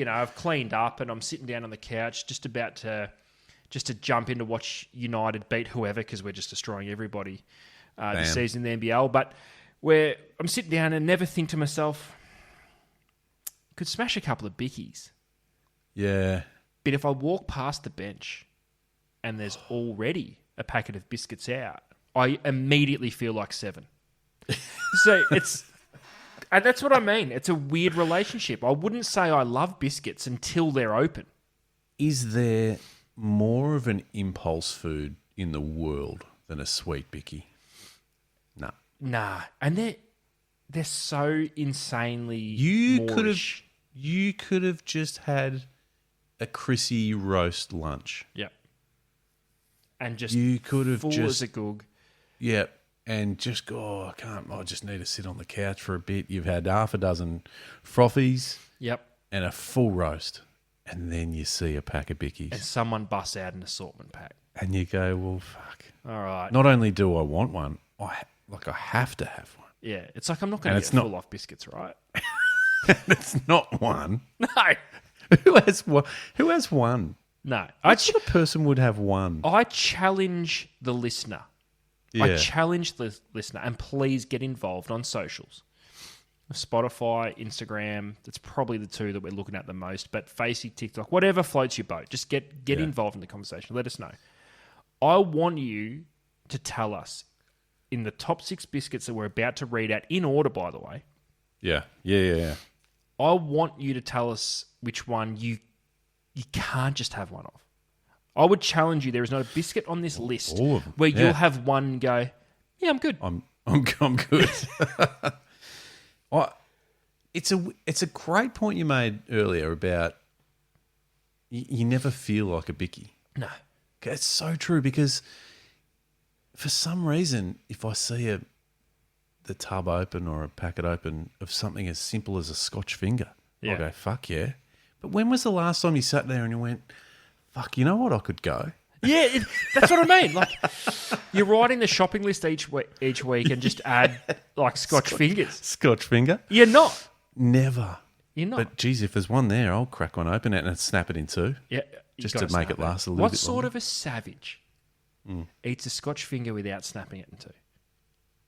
I've cleaned up, and I'm sitting down on the couch, just about to jump in to watch United beat whoever, because we're just destroying everybody this season in the NBL. But where I'm sitting down and never think to myself, could smash a couple of bickies. Yeah. But if I walk past the bench and there's already a packet of biscuits out, I immediately feel like 7. So and that's what I mean. It's a weird relationship. I wouldn't say I love biscuits until they're open. Is there more of an impulse food in the world than a Sweet Bicky? No. Nah. And they're so insanely You could have just had a Chrissy roast lunch. Yep. And just you could have full just as a goog. Yep. And just go, I just need to sit on the couch for a bit. You've had half a dozen frothies. Yep. And a full roast. And then you see a pack of bickies. And someone busts out an assortment pack. And you go, well, fuck. All right. Not only do I want one, I have to have one. Yeah. It's like I'm not going to get full off biscuits, right? It's not one. No. Who has one? Who has one? No. What sort of person would have one? I challenge the listener. Yeah. I challenge the listener, and please get involved on socials. Spotify, Instagram. That's probably the two that we're looking at the most. But Facey, TikTok, whatever floats your boat. Just get involved in the conversation. Let us know. I want you to tell us in the top 6 biscuits that we're about to read out, in order, by the way. Yeah. I want you to tell us which one you can't just have one of. I would challenge you. There is not a biscuit on this list All of them. where you'll have one and go, yeah, I'm good. I'm good. It's a great point you made earlier about you never feel like a bicky. No. It's so true because for some reason, if I see the tub open or a packet open of something as simple as a Scotch finger, Yeah. I go, fuck yeah. But when was the last time you sat there and you went, fuck, you know what, I could go? Yeah, that's what I mean. Like, you're writing the shopping list each week and just add like Scotch fingers. Scotch finger? You're not. Never. You're not. But geez, if there's one there, I'll crack one open and snap it in two. Yeah, Just to make it last a little bit What sort longer. of a savage eats a Scotch finger without snapping it in two?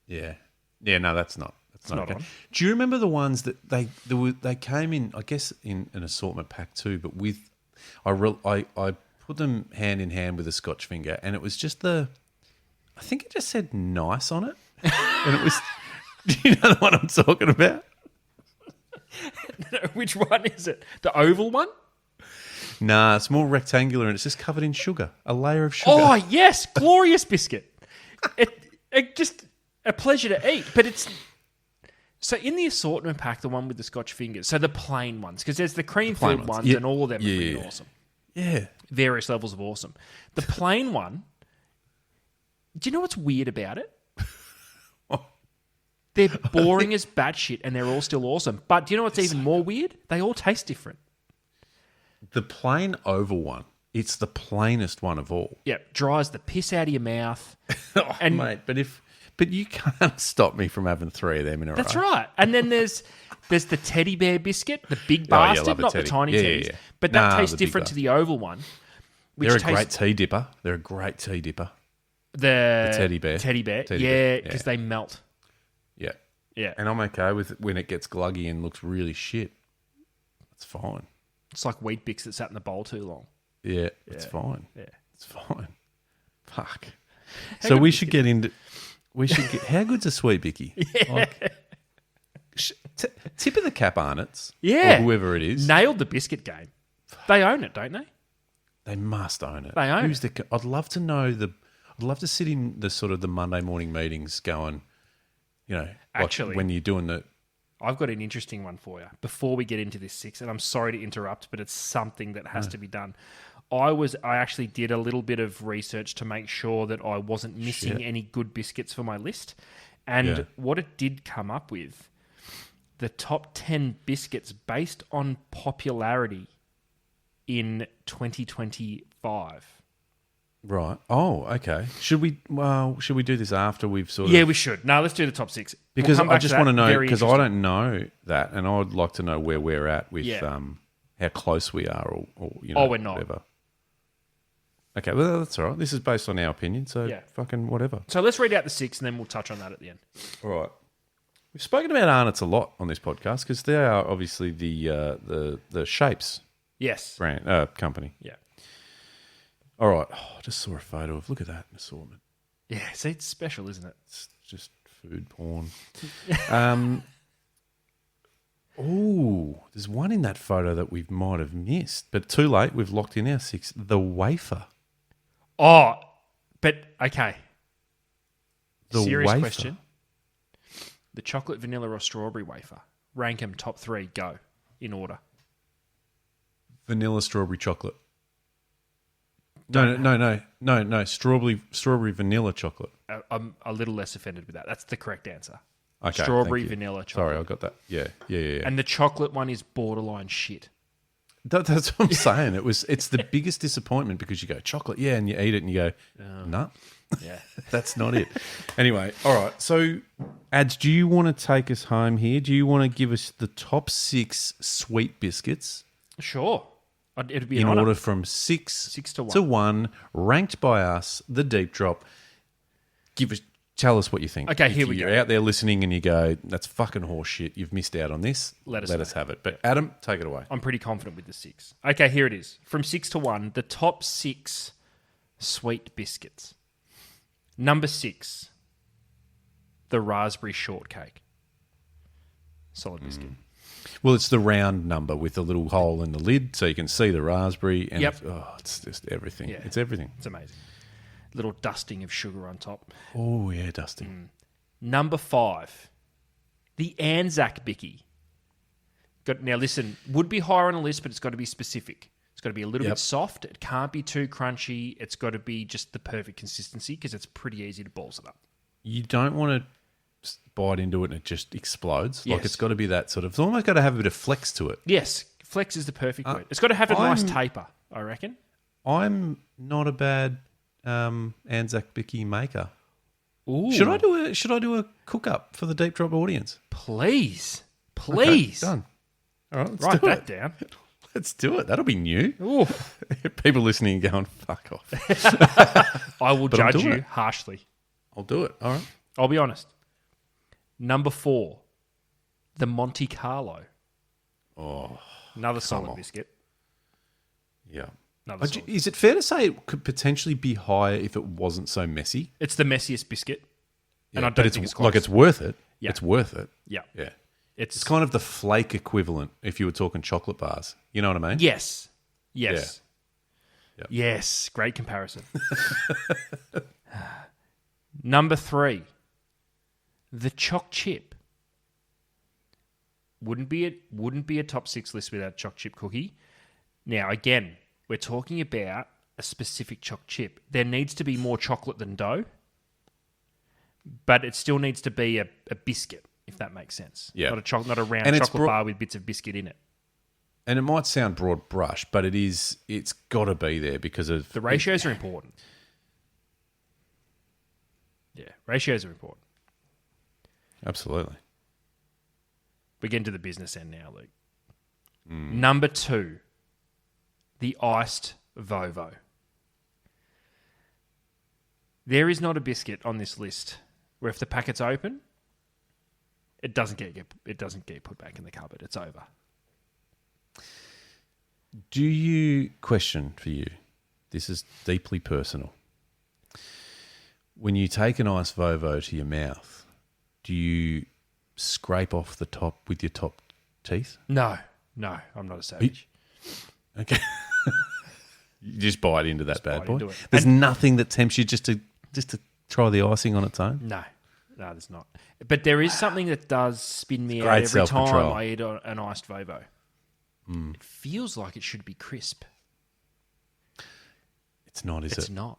Yeah. Yeah, no, that's not. That's not not okay. on. Do you remember the ones that they came in, I guess, in an assortment pack too, but with I put them hand in hand with a Scotch finger, and it was just I think it just said nice on it. And it was, do you know the one I'm talking about? Which one is it? The oval one? Nah, it's more rectangular and it's just covered in sugar, a layer of sugar. Oh, yes. Glorious biscuit. It just a pleasure to eat. But it's... So in the assortment pack, the one with the Scotch fingers, so the plain ones, because there's the cream-filled ones Yeah. and all of them are Yeah, pretty yeah. awesome. Yeah. Various levels of awesome. The plain one, do you know what's weird about it? They're boring as batshit and they're all still awesome. But do you know what's even more weird? They all taste different. The plain oval one, it's the plainest one of all. Yeah, dries the piss out of your mouth. Oh, And- mate, but you can't stop me from having 3 of them in a row. That's right. And then there's the teddy bear biscuit, the big Oh, yeah, bastard, love a not the teddy. tiny Yeah, teddies. yeah. But that Nah, tastes the big different to bastard. the oval one. Which They're a tastes great tea dipper. They're a great tea dipper. the teddy bear. Teddy bear. Teddy Yeah, bear, because yeah. they melt. Yeah. Yeah. And I'm okay with when it gets gluggy and looks really shit. That's fine. It's like Wheat Bix that sat in the bowl too long. Yeah, it's fine. Yeah. It's fine. Fuck. How So good we is should it? get into... We should get... How good's a Sweet Bicky? Like, tip of the cap, Arnott's. Yeah. Or whoever it is. Nailed the biscuit game. They own it, don't they? They must own it. They own Who's the? I'd love to know I'd love to sit in the sort of the Monday morning meetings, going, you know, like Actually- when you're doing the. I've got an interesting one for you before we get into this 6, and I'm sorry to interrupt, but it's something that has to be done. I actually did a little bit of research to make sure that I wasn't missing Shit. any good biscuits for my list. And Yeah. what it did come up with, the top 10 biscuits based on popularity in 2025. Right. Oh, okay. Should we do this after we've sort of? Yeah, we should. No, let's do the top 6. Because We'll come I back just that. want to know, Very because I interesting. don't know that, and I'd like to know where we're at with Yeah. how close we are, or you know, Oh, we're not. whatever. Okay, well that's all right. This is based on our opinion, so Yeah. fucking whatever. So let's read out the 6 and then we'll touch on that at the end. All right. We've spoken about Arnott's a lot on this podcast because they are obviously the shapes Yes. brand company. Yeah. All right. Oh, I just saw a photo of, look at that assortment. Yeah, see, it's special, isn't it? It's just food porn. Oh, there's one in that photo that we might have missed, but too late. We've locked in our 6. The wafer. Oh, but okay. The Serious wafer. question. The chocolate, vanilla, or strawberry wafer. Rank them top 3. Go in order. Vanilla, strawberry, chocolate. No. Strawberry, vanilla, chocolate. I'm a little less offended with that. That's the correct answer. Okay, Strawberry, thank you. vanilla, chocolate. Sorry, I got that. Yeah. And the chocolate one is borderline shit. That's what I'm saying. It's the biggest disappointment because you go chocolate, yeah, and you eat it and you go, nah, Yeah. that's not it. Anyway, all right. So, Ads, do you want to take us home here? Do you want to give us the top 6 Sweet Biscuits Sure. It'd be an in honour. order from 6 6 to 1. to 1, ranked by us, the deep drop? Give us tell us what you think. Okay, If here we you're go. out there listening and you go, that's fucking horse shit. You've missed out on this. Let us have it. But Adam, take it away. I'm pretty confident with the 6. Okay, here it is. From 6 to 1, the top 6 Sweet Biscuits. Number 6, the raspberry shortcake. Solid biscuit. Well, it's the round number with the little hole in the lid so you can see the raspberry. And Yep. it's just everything. Yeah. It's everything. It's amazing. Little dusting of sugar on top. Oh, yeah, Dusty. Number 5, the Anzac Bicky. Now listen, would be higher on the list, but it's got to be specific. It's got to be a little Yep. bit soft. It can't be too crunchy. It's got to be just the perfect consistency because it's pretty easy to balls it up. You don't want to bite into it and it just explodes. Like Yes. it's got to be that sort of. It's almost got to have a bit of flex to it. Yes, flex is the perfect word. It's got to have a nice I'm- taper, I reckon. I'm not a bad Anzac Bicky maker. Ooh, Should I do a cook up for the deep drop audience? Please. Okay, done. All right, let's Write do that it. down. Let's do it. That'll be new. Ooh, People listening going, fuck off. I will But I'm judge doing you it. harshly. I'll do it. All right. I'll be honest. Number 4, the Monte Carlo. Oh, Another solid on. biscuit. yeah. Another solid. Is it fair to say it could potentially be higher if it wasn't so messy? It's the messiest biscuit, and Yeah, I but don't it's think it's close. like it's worth it. Yeah. It's worth it. Yeah, Yeah. it's It's kind of the flake equivalent if you were talking chocolate bars. You know what I mean? yes. Yep. Yes, great comparison. Number 3, the choc chip. Wouldn't be a top 6 list without a choc chip cookie. Now again, we're talking about a specific choc chip. There needs to be more chocolate than dough, but it still needs to be a biscuit, if that makes sense. Yeah. Not a round And it's chocolate bar with bits of biscuit in it. And it might sound broad brush, but it's got to be there because of The ratios are important. Yeah, ratios are important. Absolutely. We're getting to the business end now, Luke. Number 2, the iced Vovo. There is not a biscuit on this list where if the packet's open, it doesn't get put back in the cupboard. It's over. Do you question for you? This is deeply personal. When you take an ice Vovo to your mouth, do you scrape off the top with your top teeth? No, I'm not a savage. Okay. You just bite into that bad bite boy. into it. There's nothing that tempts you just to try the icing on its own. No, there's not. But there is something that does spin me out great every time self-control. I eat an iced Vovo. It feels like it should be crisp. It's not, is It's it? not.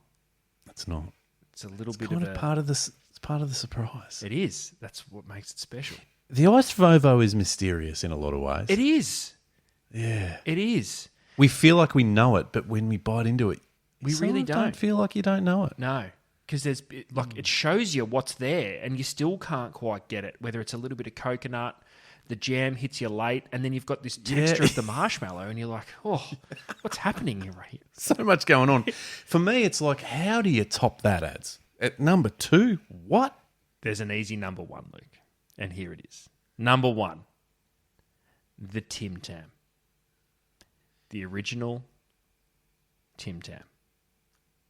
It's not. It's a little It's bit kind of of a... part of this. It's part of the surprise. It is. That's what makes it special. The iced Vovo is mysterious in a lot of ways. It is. Yeah. It is. We feel like we know it, but when we bite into it, We you really sort of don't. feel like you don't know it. No. Because it shows you what's there and you still can't quite get it. Whether it's a little bit of coconut, the jam hits you late, and then you've got this texture of the marshmallow and you're like, oh, what's happening here? So much going on. For me, it's like, how do you top that, ads? At number 2, what? There's an easy number 1, Luke. And here it is. Number 1, the Tim Tam. The original Tim Tam.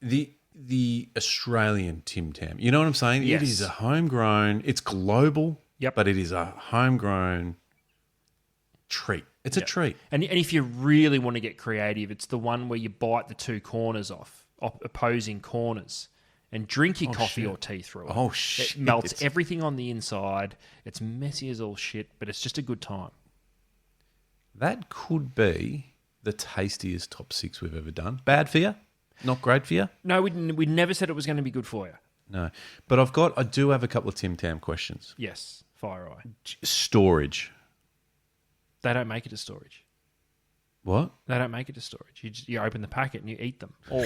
The Australian Tim Tam. You know what I'm saying? Yes. It is a homegrown, it's global, Yep. but it is a homegrown treat. It's a treat. And if you really want to get creative, it's the one where you bite the two corners off, opposing corners, and drink your coffee or tea through it. Oh, shit. It melts everything on the inside. It's messy as all shit, but it's just a good time. That could be the tastiest top 6 we've ever done. Bad for you? Not great for you? No, we never said it was going to be good for you. No. But I do have a couple of Tim Tam questions. Yes, fire eye. Storage. They don't make it to storage. What? They don't make it to storage. You open the packet and you eat them all.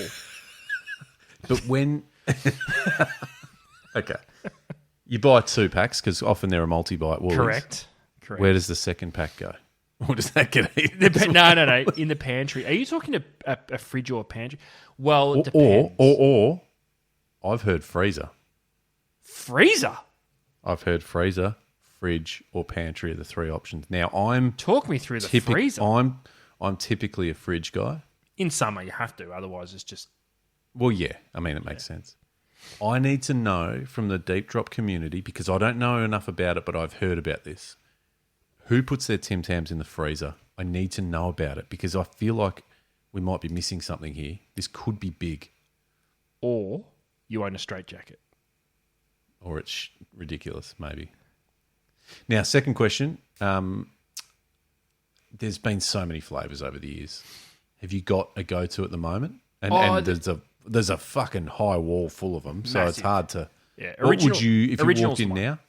But when... Okay. You buy 2 packs because often they're a multi-bite Woolies. Correct. Where does the second pack go? Or does that get eaten? No. In the pantry. Are you talking a fridge or a pantry? Well, it depends. Or I've heard freezer. freezer. I've heard freezer, fridge, or pantry are the three options. Now, I'm Talk me through the freezer. I'm typically a fridge guy. In summer, you have to. Otherwise, it's just... Well, yeah. I mean, it makes sense. I need to know from the deep drop community, because I don't know enough about it, but I've heard about this. Who puts their Tim Tams in the freezer? I need to know about it because I feel like we might be missing something here. This could be big. Or you own a straitjacket. Or it's ridiculous, maybe. Now, second question. There's been so many flavours over the years. Have you got a go-to at the moment? And there's a fucking high wall full of them, so it's hard to... Yeah, what would you, if you walked in now?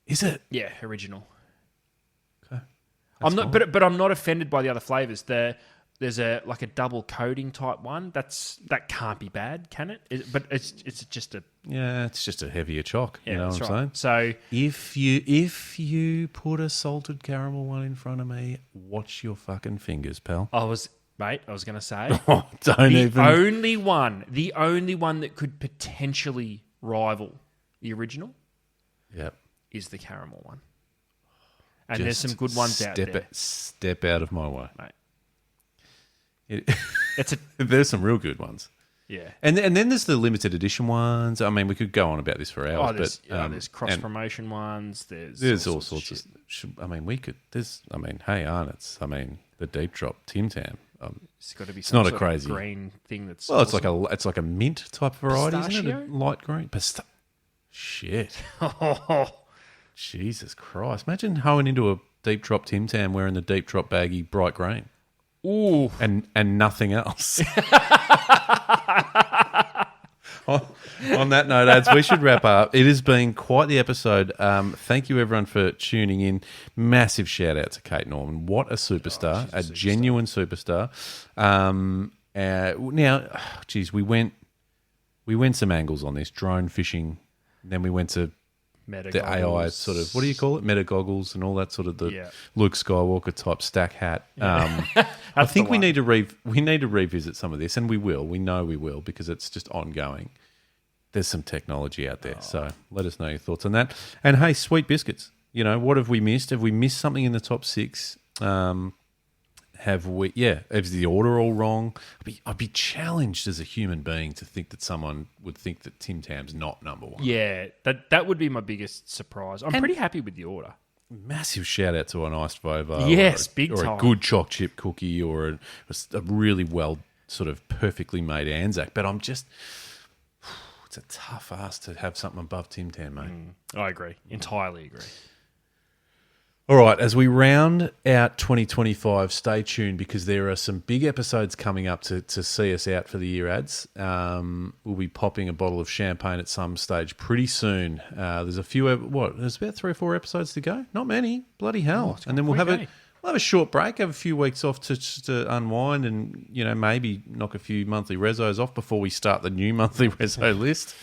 Is it? Yeah, original. Okay. I'm not, but I'm not offended by the other flavours. There's a double coating type one. That can't be bad, can it? But it's just a... Yeah, it's just a heavier chalk. Yeah, you know what I'm right. saying? So if you put a salted caramel one in front of me, watch your fucking fingers, pal. I was going to say The only one that could potentially rival the original, yep, is the caramel one. And there's some good ones out there. Step out of my way, mate. There's some real good ones. Yeah, and then there's the limited edition ones. I mean, we could go on about this for hours. There's cross promotion ones. There's all sorts of. I mean, we could. Hey, Arnott's. I mean, the deep drop Tim Tam. It's got to be. It's some not sort a crazy of green thing. That's it's like a mint type variety, isn't it? Pistachio? A light green. Shit. Jesus Christ! Imagine hoeing into a deep drop Tim Tam wearing the deep drop baggy bright green. Ooh, and nothing else. On that note, ads, we should wrap up. It has been quite the episode. Thank you, everyone, for tuning in. Massive shout out to Kate Norman. What a superstar, a genuine superstar. Now, geez, we went some angles on this drone fishing. Then we went to the AI sort of, what do you call it? Meta goggles and all that sort of Luke Skywalker type stack hat. I think we need to revisit some of this, and we will. We know we will because it's just ongoing. There's some technology out there, so let us know your thoughts on that. And hey, Sweet Biscuits, what have we missed? Have we missed something in the top 6? Have we? Yeah, is the order all wrong? I'd be challenged as a human being to think that someone would think that Tim Tam's not number 1. Yeah, that would be my biggest surprise. I'm pretty happy with the order. Massive shout out to an iced Vova. Yes, or a good choc chip cookie, or a really well sort of perfectly made Anzac. But it's a tough ask to have something above Tim Tam, mate. I agree. Entirely agree. All right, as we round out 2025, stay tuned because there are some big episodes coming up to see us out for the year, ads. We'll be popping a bottle of champagne at some stage pretty soon. There's there's about 3 or 4 episodes to go. Not many, bloody hell. And then we'll have a short break, have a few weeks off to unwind and, maybe knock a few monthly rezos off before we start the new monthly rezo list.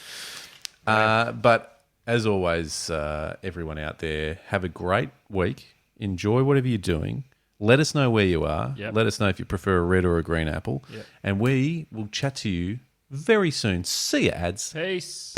But as always, everyone out there, have a great week. Enjoy whatever you're doing. Let us know where you are. Yep. Let us know if you prefer a red or a green apple. Yep. And we will chat to you very soon. See you, ads. Peace.